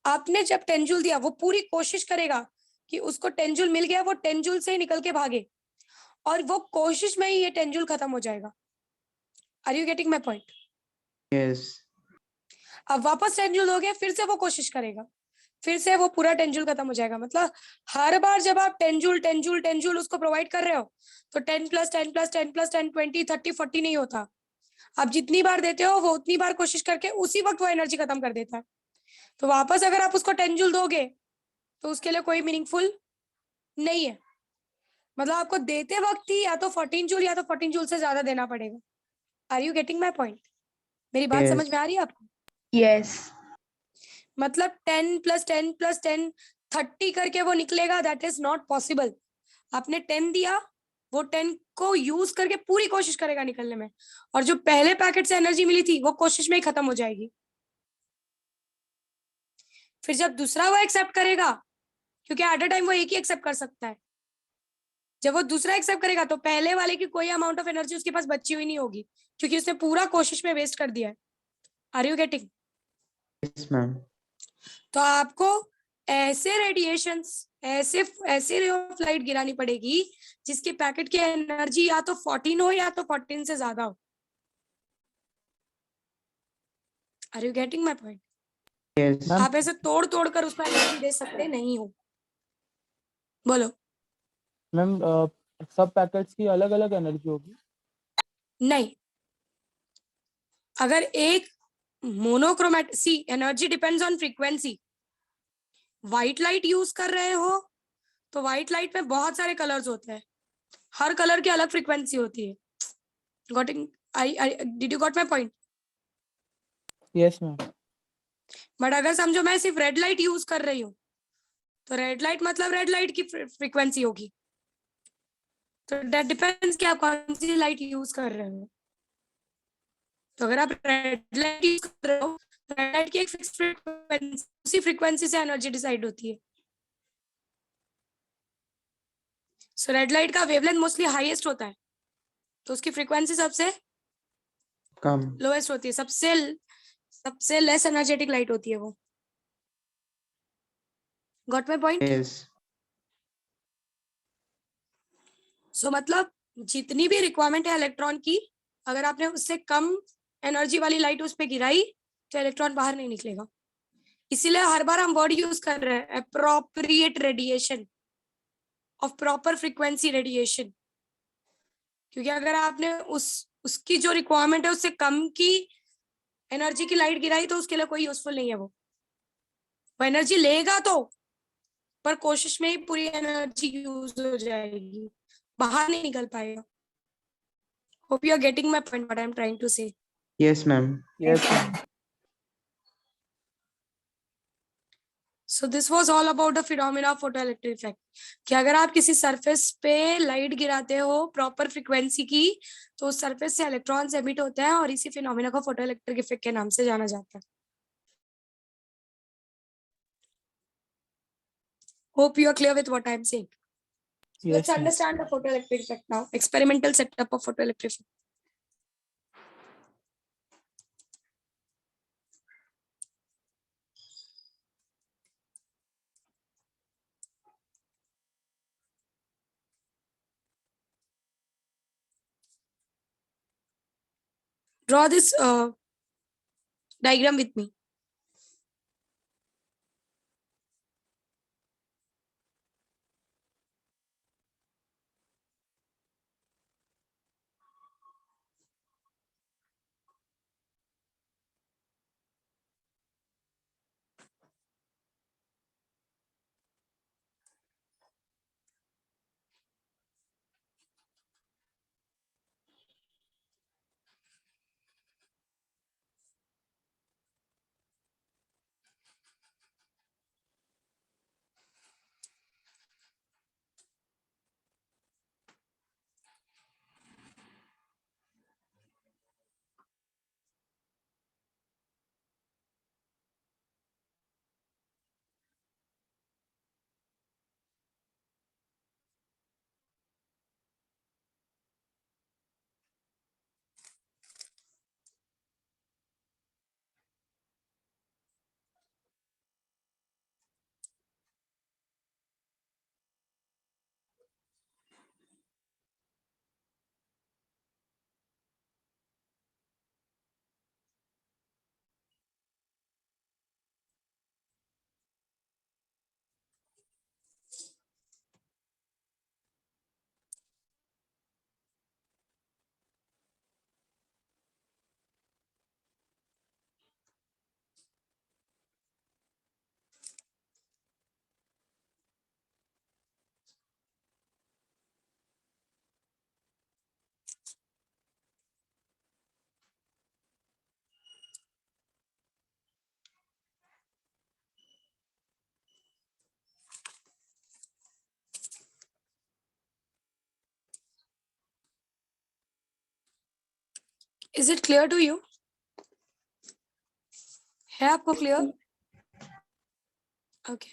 आपने जब 10 जूल दिया, वो पूरी कोशिश करेगा कि उसको 10 जूल मिल गया, वो 10 जूल से ही निकल के भागे, और वो कोशिश में ही ये 10 जूल खत्म हो जाएगा। Are you getting my point? Yes. अब वापस 10 जूल हो गया, फिर से वो कोशिश करेगा, फिर से वो पूरा 10 जूल खत्म हो जाएगा। मतलब हर बार जब आप 10 जूल उसको प्रोवाइड कर रहे हो तो 10 + 10 + 10 + 10 20 30 40 नहीं होता। आप जितनी बार देते हो वो उतनी बार कोशिश करके उसी वक्त वो एनर्जी खत्म कर देता है। तो वापस अगर आप उसको 10 जूल दोगे तो उसके लिए कोई मीनिंगफुल नहीं है। मतलब आपको देते वक्त ही या तो 14 जूल या तो 14 जूल से ज्यादा देना पड़ेगा। Are you getting my point? मेरी बात Yes. समझ में आ रही है आपको? यस। मतलब 10 + 10 + 10 30 करके वो निकलेगा, दैट इज नॉट पॉसिबल। आपने 10 दिया, वो 10 को यूज करके पूरी कोशिश करेगा निकलने में, और जो पहले पैकेट से एनर्जी मिली थी वो कोशिश में ही खत्म हो जाएगी। फिर जब दूसरा वो एक्सेप्ट करेगा, क्योंकि एट अ टाइम वो एक ही एक्सेप्ट कर सकता है, जब वो दूसरा एक्सेप्ट करेगा तो पहले वाले की कोई अमाउंट ऑफ एनर्जी उसके पास बची हुई नहीं होगी, क्योंकि उसने पूरा कोशिश में वेस्ट कर दिया है। Are you getting? Yes, ma'am. तो आपको ऐसे रेडिएशंस, ऐसे रे ऑफ लाइट गिरानी पड़ेगी जिसके पैकेट की एनर्जी या तो 14 हो या तो 14 से ज्यादा हो। Are you getting my point? Yes. Ma'am. आप ऐसे तोड़ तोड़ कर उसमें एनर्जी दे सकते नहीं हो। बोलो। मैम सब पैकेट्स की अलग अलग एनर्जी होगी? नहीं, अगर एक monochromatic, see energy depends on frequency. White light use कर रहे हो तो व्हाइट लाइट में बहुत सारे कलर्स होते हैं, हर कलर की अलग फ्रीक्वेंसी होती है। Getting? Did you got my point? Yes ma'am. But अगर समझो मैं सिर्फ रेड लाइट यूज कर रही हूँ तो रेड लाइट मतलब रेड लाइट की फ्रीक्वेंसी होगी। तो दैट डिपेंड्स कि आप कौन सी लाइट यूज कर रहे हो। तो अगर आप रेड लाइट यूज कर रहे हो, रेड लाइट की एक फिक्स फ्रीक्वेंसी, उसी फ्रीक्वेंसी से एनर्जी डिसाइड होती है। सो रेड लाइट का वेवलेंथ मोस्टली हाईएस्ट होता है, तो उसकी फ्रीक्वेंसी सबसे Come. लोएस्ट होती है, सबसे लेस एनर्जेटिक लाइट होती है वो। Got my point? Yes. सो मतलब जितनी भी रिक्वायरमेंट है इलेक्ट्रॉन की, अगर आपने उससे कम एनर्जी वाली लाइट उस पर गिराई तो इलेक्ट्रॉन बाहर नहीं निकलेगा। इसीलिए हर बार हम वर्ड यूज कर रहे हैं appropriate radiation of proper frequency radiation, क्योंकि अगर आपने उसकी जो रिक्वायरमेंट है उससे कम की एनर्जी की लाइट गिराई तो उसके लिए कोई यूजफुल नहीं है। वो एनर्जी लेगा तो, पर कोशिश में ही पूरी एनर्जी यूज हो जाएगी, बाहर नहीं निकल पाएगा। Hope you are getting my point, what I am trying to say. Yes, ma'am. Yes ma'am. So this was all about the phenomena of photoelectric effect कि अगर आप किसी सरफेस पे लाइट गिराते हो प्रॉपर फ्रीक्वेंसी की तो उस सरफेस से इलेक्ट्रॉन्स एमिट होते हैं और इसी फिनोमेना को फोटोइलेक्ट्रिक इफेक्ट के नाम से जाना जाता है. Hope you are clear with what I am saying. Let's Yes, ma'am. understand the photoelectric effect now. Experimental setup of photoelectric effect. Draw this diagram with me. Is it clear to you? है आपको clear? Okay.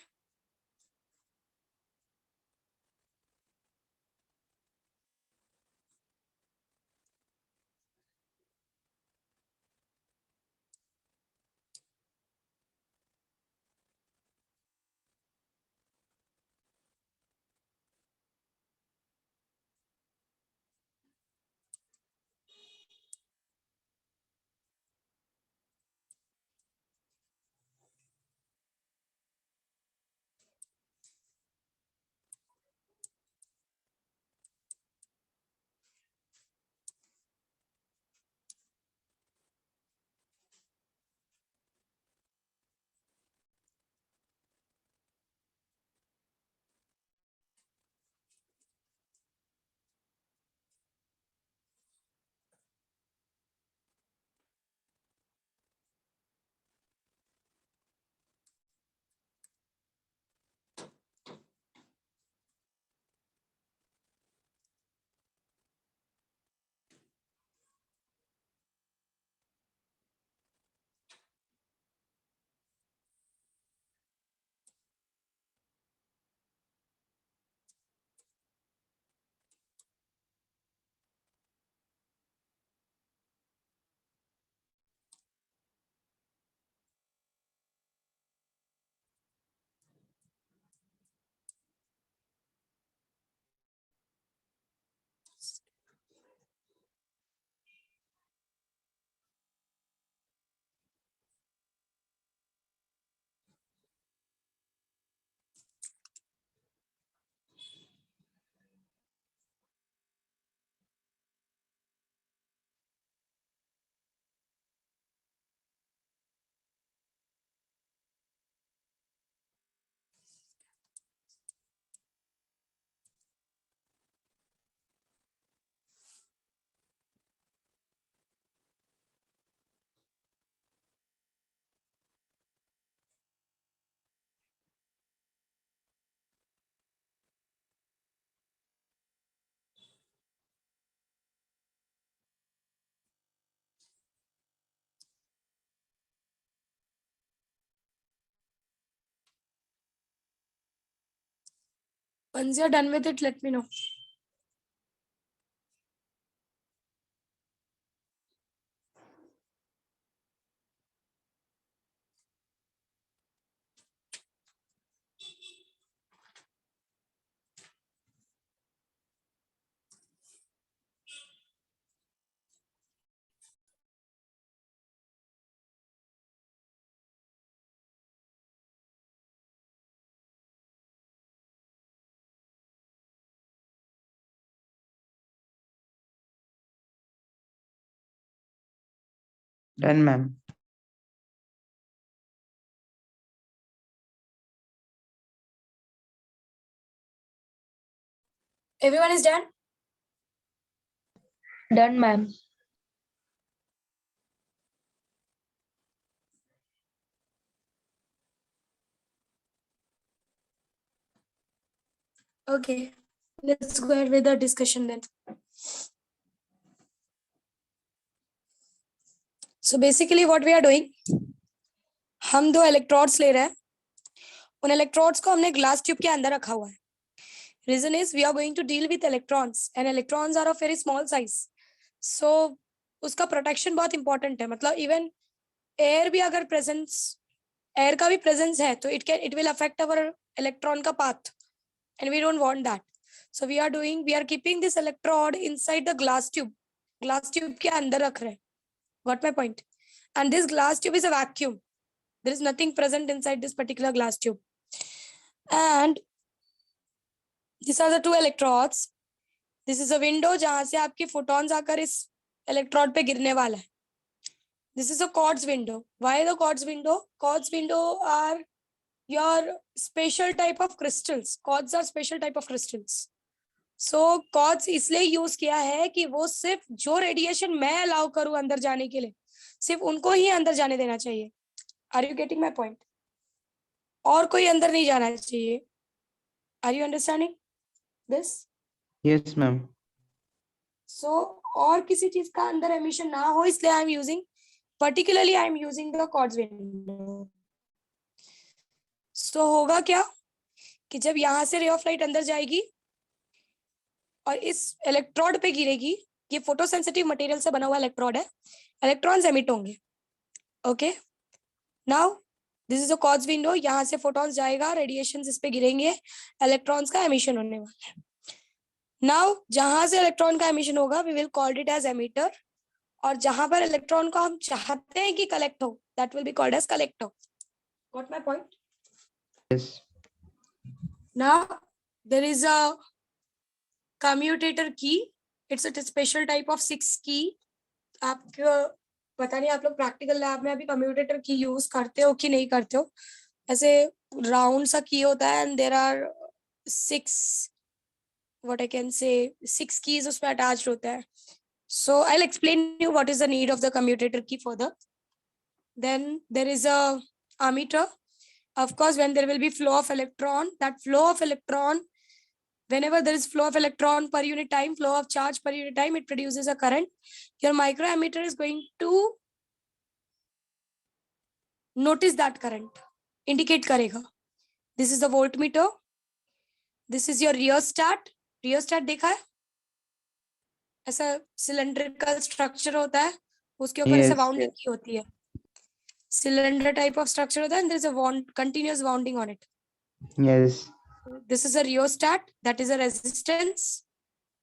Once you're done with it, let me know. Done, ma'am. Everyone is done? Done, ma'am. Okay, let's go ahead with the discussion then. So basically what we are doing, हम दो electrodes ले रहे हैं, उन electrodes को हमने glass tube के अंदर रखा हुआ है. Reason is we are going to deal with electrons and electrons are of very small size. So उसका प्रोटेक्शन बहुत इंपॉर्टेंट है. मतलब इवन एयर भी अगर प्रेजेंस, एयर का भी प्रेजेंस है तो it will affect our electron का path and we don't want that. So we are keeping this electrode inside the glass tube. Glass tube के अंदर रख रहे हैं. Got my point? And this glass tube is a vacuum. There is nothing present inside this particular glass tube. And these are the two electrodes. This is a window जहां से आपके photons आकर इस electrode पे गिरने वाला है. This is a quartz window. Why the quartz window? Quartz window are your special type of crystals. Quartz are special type of crystals. So quartz इसलिए यूज किया है कि वो सिर्फ जो रेडिएशन मैं अलाउ करूं अंदर जाने के लिए, सिर्फ उनको ही अंदर जाने देना चाहिए. Are you getting my point? और कोई अंदर नहीं जाना चाहिए. Are you understanding this? Yes, ma'am. So और किसी चीज का अंदर एमिशन ना हो, इसलिए आई am using, particularly I am using the quartz window. So होगा क्या कि जब यहाँ से रे ऑफ लाइट अंदर जाएगी और इस इलेक्ट्रोड पे गिरेगी, ये फोटोसेंसिटिव मटेरियल से बना हुआ इलेक्ट्रोड है, इलेक्ट्रॉन्स एमिट होंगे. Okay, now this is a quartz window. यहाँ से फोटॉन्स जाएगा, रेडिएशंस इस पे गिरेंगे, इलेक्ट्रॉन्स का एमिशन होने वाला है. नाउ जहां से इलेक्ट्रॉन का एमिशन होगा we will called it as emitter, और जहां पर इलेक्ट्रॉन को हम चाहते हैं कि कलेक्ट हो, that will be called as collector. Got my point? Yes. Now there is a commutator key. It's a special type of 6 key. आपको पता नहीं आप लोग प्रैक्टिकल लैब में अभी कम्यूटेटर की यूज करते हो कि नहीं करते हो. ऐसे राउंड सा की होता है and there are 6 what I can say 6 keys उसमें अटैच्ड होता है. So I'll explain you what is the need of the commutator key further. Then there is a ammeter. Of course, when there will be flow of electron, that flow of electron, whenever there is flow of electron per unit time, flow of charge per unit time, it produces a current. Your microammeter is going to notice that current, indicate करेगा. This is the voltmeter. This is your rheostat. Rheostat देखा है? ऐसा cylindrical structure होता है, उसके ऊपर ऐसे Yes. wounding की होती है. Cylinder type of structure होता है and there is a continuous wounding on it. Yes. This is a rheostat, that is a resistance,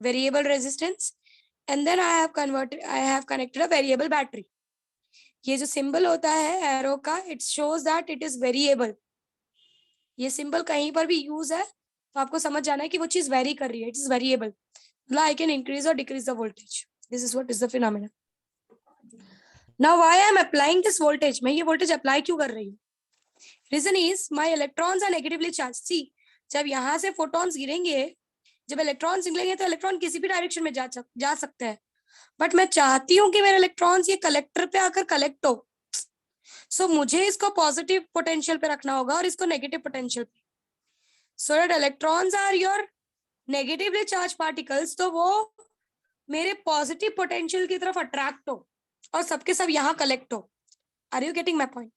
variable resistance, and then I have connected a variable battery. ये जो symbol होता है arrow का, it shows that it is variable. ये symbol कहीं पर भी use है तो आपको समझ जाना है कि वो चीज vary कर रही है. It is variable. मतलब I can increase or decrease the voltage. This is what is the phenomenon. Now why I am applying this voltage? मैं ये voltage apply क्यों कर रही हूँ? Reason is my electrons are negatively charged. See, जब यहाँ से photons गिरेंगे, जब इलेक्ट्रॉन्स निकलेंगे तो इलेक्ट्रॉन किसी भी डायरेक्शन में जा सकते हैं, बट मैं चाहती हूँ कि मेरे इलेक्ट्रॉन्स ये कलेक्टर पे आकर कलेक्ट हो. सो मुझे इसको पॉजिटिव पोटेंशियल पे रखना होगा और इसको नेगेटिव पोटेंशियल पे, so that electrons are your negatively charge particles, तो वो मेरे पॉजिटिव पोटेंशियल की तरफ अट्रैक्ट हो और सबके सब यहाँ कलेक्ट हो. Are you getting my point?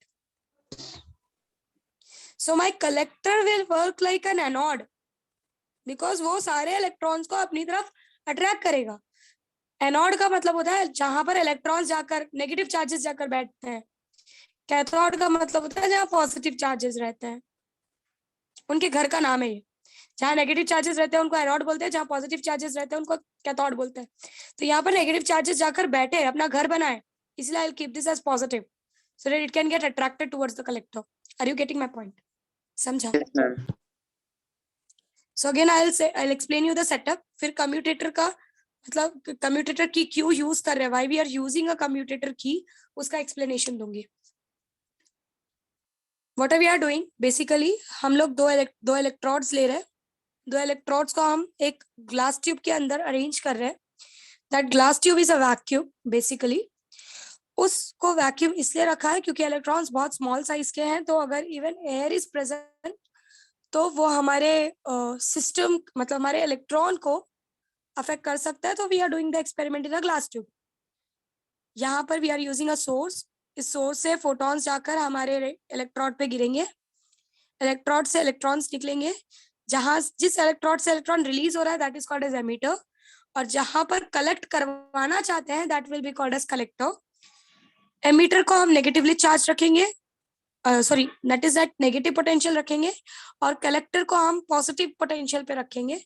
So my collector will work like an anode. Because वो सारे इलेक्ट्रॉन्स को अपनी तरफ अट्रैक्ट करेगा। एनोड का मतलब होता है जहां पर इलेक्ट्रॉन्स जाकर नेगेटिव चार्जेस जाकर बैठते हैं। कैथोड का मतलब होता है जहां पॉजिटिव चार्जेस रहते हैं। उनके घर का नाम है ये। जहां नेगेटिव चार्जेस रहते हैं उनको एनोड बोलते हैं, जहां पॉजिटिव चार्जेस रहते हैं उनको कैथोड बोलते हैं। तो यहाँ पर नेगेटिव चार्जेस जाकर बैठे अपना घर बनाए, इसलिए I will keep this as positive so that it can get attracted towards the collector. Are you getting my point? समझा? Yes, ma'am. So again I'll explain you the setup. फिर commutator का मतलब commutator की क्यों use कर रहे हैं, why we are using a commutator key, उसका explanation दूंगी। What are we are doing? Basically हम लोग दो electrodes ले रहे हैं। दो electrodes को हम एक glass tube के अंदर arrange कर रहे हैं। That glass tube is a vacuum basically. उसको वैक्यूम इसलिए रखा है क्योंकि इलेक्ट्रॉन्स बहुत स्मॉल साइज के हैं, तो अगर इवन एयर इज प्रेजेंट तो वो हमारे सिस्टम मतलब हमारे इलेक्ट्रॉन को अफेक्ट कर सकता है। तो we are doing the experiment in a glass tube. यहाँ पर we are using a source. इस सोर्स से फोटॉन्स जाकर हमारे इलेक्ट्रोड पे गिरेंगे। इलेक्ट्रोड से इलेक्ट्रॉन्स निकलेंगे। जहां जिस इलेक्ट्रोड से इलेक्ट्रॉन रिलीज हो रहा है that is called as emitter, और जहां पर कलेक्ट करवाना चाहते हैं that will be called as collector. Emitter को हम नेगेटिवली चार्ज रखेंगे, sorry that is that negative potential रखेंगे, और कलेक्टर को हम पॉजिटिव पोटेंशियल पे रखेंगे।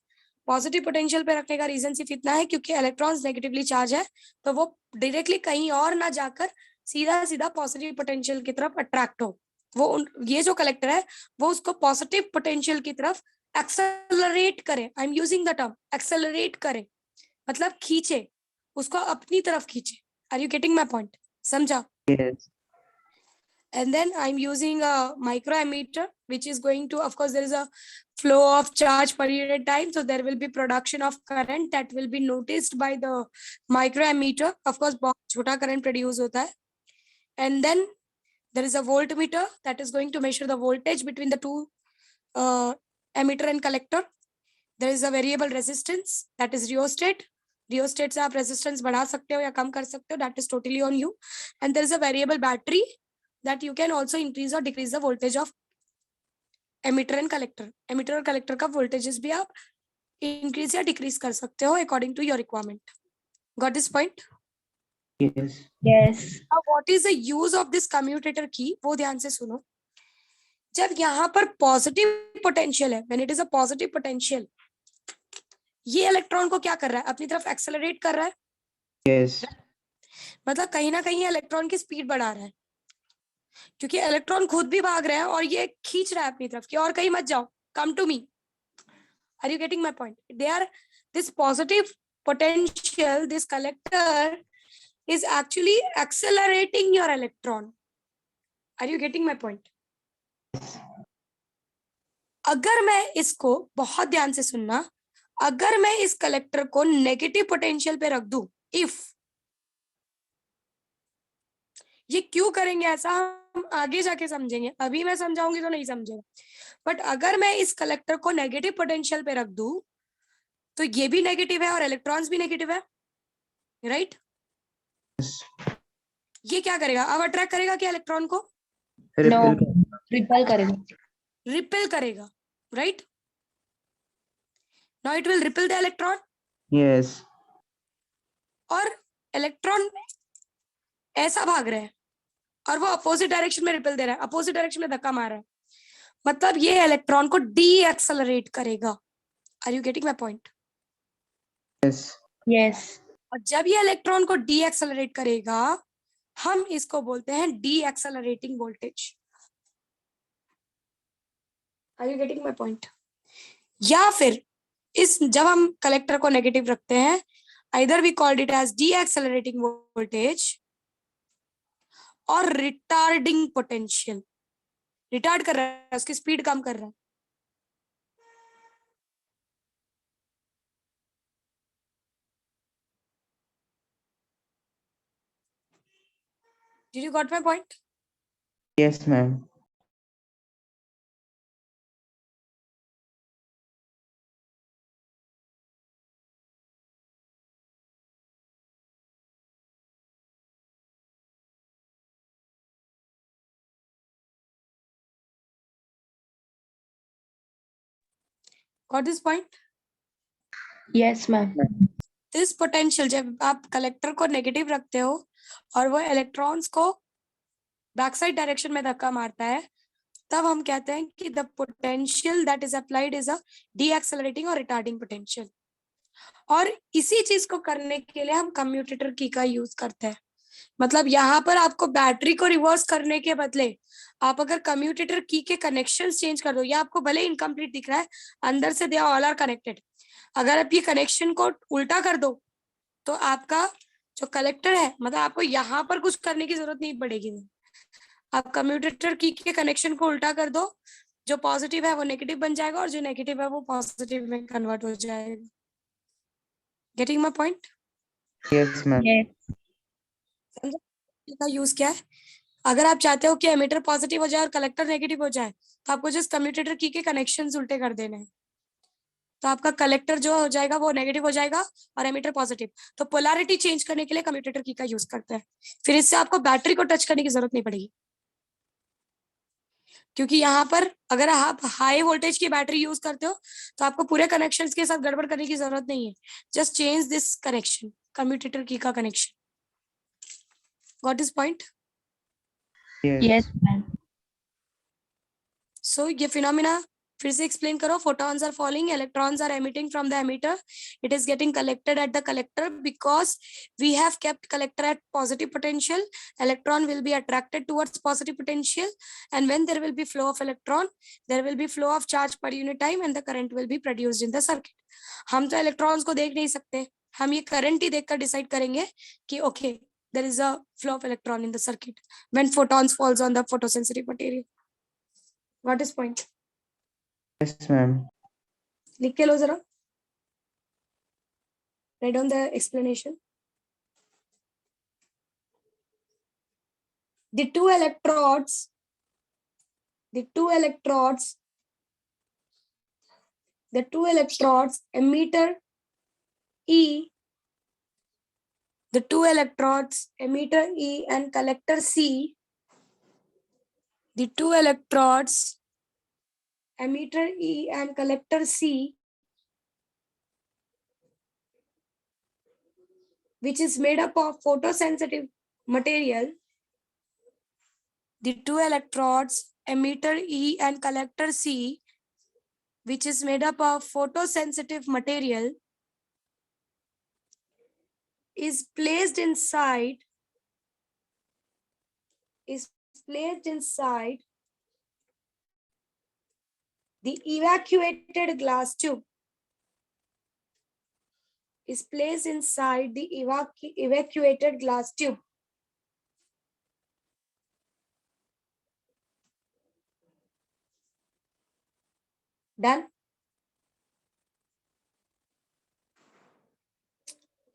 पॉजिटिव पोटेंशियल पे रखने का रीजन सिर्फ इतना है क्योंकि इलेक्ट्रॉन्स नेगेटिवली चार्ज है, तो वो डायरेक्टली कहीं और ना जाकर सीधा सीधा पॉजिटिव पोटेंशियल की तरफ अट्रैक्ट हो। वो ये जो कलेक्टर है वो उसको पॉजिटिव पोटेंशियल की तरफ एक्सेलरेट करे। I am using the term accelerate करे, मतलब खींचे, उसको अपनी तरफ खींचे। Are you getting my point? समझा? Yes. And then I'm using a microammeter, which is going to, of course, there is a flow of charge per unit time, so there will be production of current that will be noticed by the microammeter. Of course, बहुत छोटा current produce होता है. And then there is a voltmeter that is going to measure the voltage between the two emitter and collector. There is a variable resistance that is rheostat. Rheostat से आप resistance बढ़ा सकते हो या कम कर सकते हो, that is totally on you. And there is a variable battery that you can also increase or decrease the voltage of emitter and collector. Emitter और collector का voltages भी आप increase या decrease कर सकते हो according to your requirement. Got this point? Yes. Yes. Now what is the use of this commutator key? वो ध्यान से सुनो। जब यहाँ पर पॉजिटिव पोटेंशियल है, when it is a positive potential, ये इलेक्ट्रॉन को क्या कर रहा है? अपनी तरफ एक्सेलरेट कर रहा है। Yes. मतलब कहीं ना कहीं इलेक्ट्रॉन की स्पीड बढ़ा रहा है, क्योंकि इलेक्ट्रॉन खुद भी भाग रहा है और ये खींच रहा है अपनी तरफ कि और कहीं मत जाओ, come to me. Are you getting my point? They are this positive potential, this collector is actually accelerating your electron. Are you getting my point? अगर मैं इसको, बहुत ध्यान से सुनना, अगर मैं इस कलेक्टर को नेगेटिव पोटेंशियल पे रख दूं, इफ, ये क्यों करेंगे ऐसा हम आगे जाके समझेंगे, अभी मैं समझाऊंगी तो नहीं समझेगा। बट अगर मैं इस कलेक्टर को नेगेटिव पोटेंशियल पे रख दूं तो ये भी नेगेटिव है और इलेक्ट्रॉन्स भी नेगेटिव है, राइट? ये क्या करेगा? अब अट्रैक्ट करेगा क्या इलेक्ट्रॉन को? No. Repel. Repel करेगा. रिपेल करेगा, right? Now it will repel the electron, Yes. और इलेक्ट्रॉन ऐसा भाग रहा है और वो अपोजिट डायरेक्शन में रिपेल दे रहा है, अपोजिट डायरेक्शन में धक्का मार रहा है, मतलब ये इलेक्ट्रॉन को डी एक्सेलरेट करेगा। Are you getting my point? Yes. Yes. और जब ये इलेक्ट्रॉन को डी एक्सेलरेट करेगा हम इसको बोलते हैं decelerating voltage. Are you getting my point? या फिर इस जब हम कलेक्टर को नेगेटिव रखते हैं, either we called it as decelerating voltage और रिटार्डिंग पोटेंशियल। रिटार्ड कर रहा है, उसकी स्पीड कम कर रहा है। Did you got my point? Yes, ma'am. Got this point? Yes ma'am. This potential, जब आप कलेक्टर को नेगेटिव रखते हो और वो इलेक्ट्रॉन्स को बैक साइड डायरेक्शन में धक्का मारता है, तब हम कहते हैं कि the potential that is applied is a decelerating और रिटार्डिंग पोटेंशियल। और इसी चीज को करने के लिए हम कम्यूटेटर की का यूज करते हैं। मतलब यहाँ पर आपको बैटरी को रिवर्स करने के बदले आप अगर कम्यूटेटर की के कनेक्शंस चेंज कर दो, या आपको भले इनकम्प्लीट दिख रहा है, अंदर से दे ऑल आर कनेक्टेड, अगर आप ये कनेक्शन को उल्टा कर दो तो आपका जो कलेक्टर है, मतलब आपको यहाँ पर कुछ करने की जरूरत नहीं पड़ेगी। आप कम्यूटेटर की के कनेक्शन को उल्टा कर दो, जो पॉजिटिव है वो नेगेटिव बन जाएगा और जो नेगेटिव है वो पॉजिटिव में कन्वर्ट हो जाएगा। Getting my point? Yes ma'am. समझा का यूज क्या है? अगर आप चाहते हो कि एमिटर पॉजिटिव हो जाए और कलेक्टर नेगेटिव हो जाए, तो आपको जस्ट कम्यूटेटर की के कनेक्शंस उल्टे कर देने हैं। तो आपका कलेक्टर जो हो जाएगा वो नेगेटिव हो जाएगा और एमिटर पॉजिटिव। तो पोलैरिटी चेंज करने के लिए कम्यूटेटर की का यूज करते हैं। फिर इससे आपको बैटरी को टच करने की जरूरत नहीं पड़ेगी, क्योंकि यहाँ पर अगर आप हाई वोल्टेज की बैटरी यूज करते हो तो आपको पूरे कनेक्शंस के साथ गड़बड़ करने की जरूरत नहीं है। Just change this connection, commutator की का connection. Got this point? Yes ma'am. So ये फिनोमिना फिर से एक्सप्लेन करो। photons are falling, electrons are emitting from the emitter, it is getting collected at the collector because we have kept collector at positive potential. Electron will be attracted towards positive potential, and when there will be flow of electron, there will be flow of charge per unit time and the current will be produced in the circuit. हम तो electrons को देख नहीं सकते, हम ये current ही देखकर decide करेंगे कि okay, there is a flow of electron in the circuit when photons falls on the photosensitive material. What is point? Yes ma'am. लिख के लो जरा, write down the explanation. The two electrodes emitter E, the two electrodes emitter E and collector C, the two electrodes emitter E and collector C, which is made up of photosensitive material. The two electrodes emitter E and collector C, which is made up of photosensitive material, is placed inside the evacuated glass tube. Is placed inside the evacuated glass tube. Done?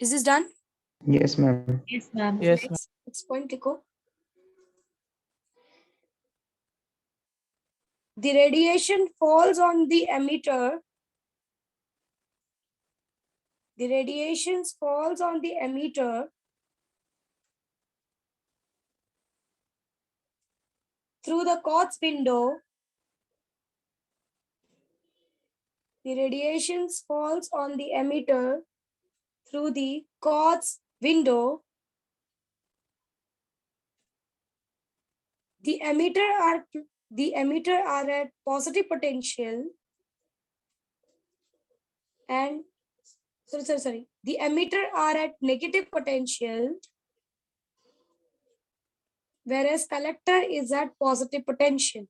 Is this done? Yes ma'am. Yes ma'am. Yes, ma'am. Next point, लिखो. The radiation falls on the emitter. The radiation falls on the emitter through the quartz window. The radiation falls on the emitter through the quartz window. The emitter are at positive potential and sorry. The emitter are at negative potential, whereas collector is at positive potential.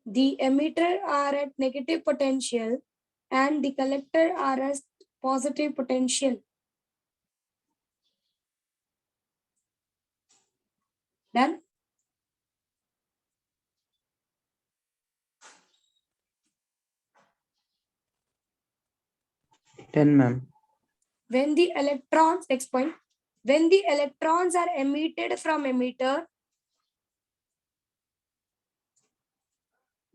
The emitter are at negative potential and the collector are at positive potential. Done? Done ma'am. When the electrons, next point, when the electrons are emitted from emitter,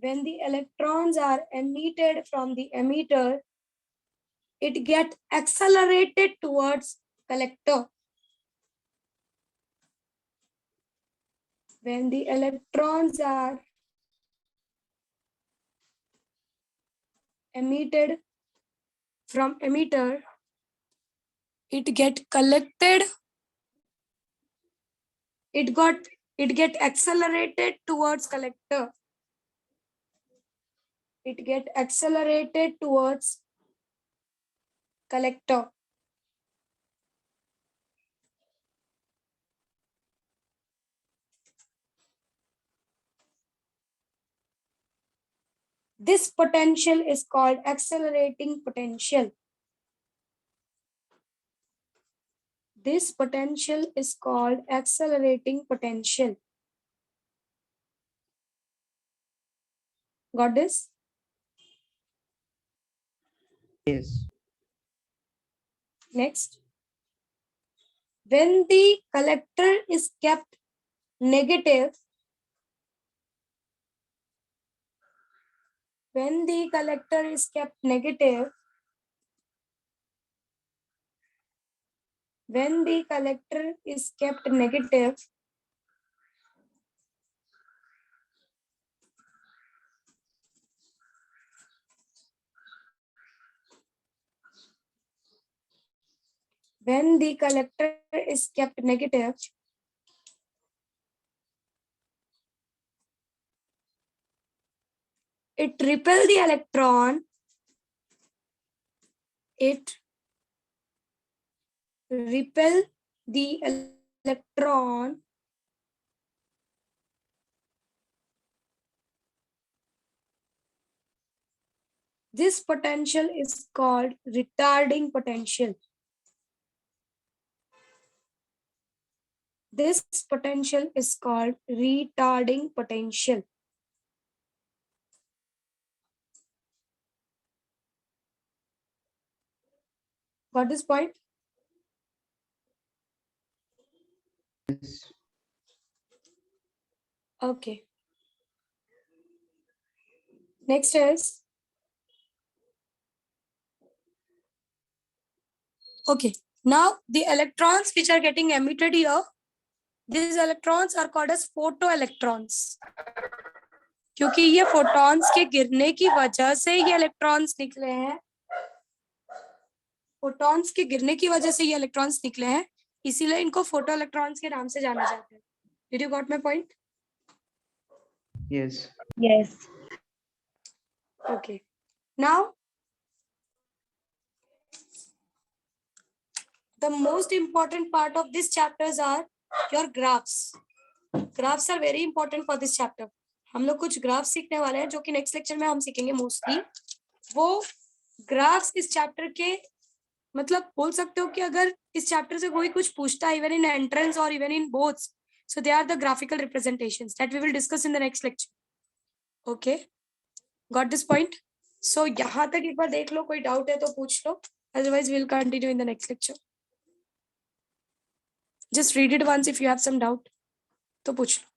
when the electrons are emitted from the emitter, it gets accelerated towards collector. When the electrons are emitted from emitter, it get collected, it get accelerated towards collector, it get accelerated towards collector. This potential is called accelerating potential. This potential is called accelerating potential. Got this? Yes. Next. When the collector is kept negative, when the collector is kept negative, when the collector is kept negative, when the collector is kept negative, it repel the electron, it repel the electron This potential is called retarding potential. This potential is called retarding potential. Got this point? Yes. Okay. Next is, okay, now the electrons which are getting emitted here, these electrons are called as photoelectrons. क्योंकि ये photons के गिरने की वजह से ये electrons निकले हैं, photons के गिरने की वजह से ये electrons निकले हैं, इसीलिए इनको photoelectrons के नाम से जाना जाता है. Did you got my point? Yes. Yes. Okay. Now, the most important part of this chapters are your graphs. Graphs are very important for this chapter. हम लोग कुछ ग्राफ सीखने वाले हैं जो कि नेक्स्ट लेक्चर में हम सीखेंगे मोस्टली. वो ग्राफ्स इस चैप्टर के मतलब बोल सकते हो कि अगर इस चैप्टर से कोई कुछ पूछता है इवन इन एंट्रेंस और even in boards, so they are the graphical representations that we will discuss in the next lecture. Okay, got this point? So यहाँ तक एक बार देख लो, कोई डाउट है तो पूछ लो, otherwise we'll continue in the next lecture. Just read it once. If you have some doubt तो पूछ लो.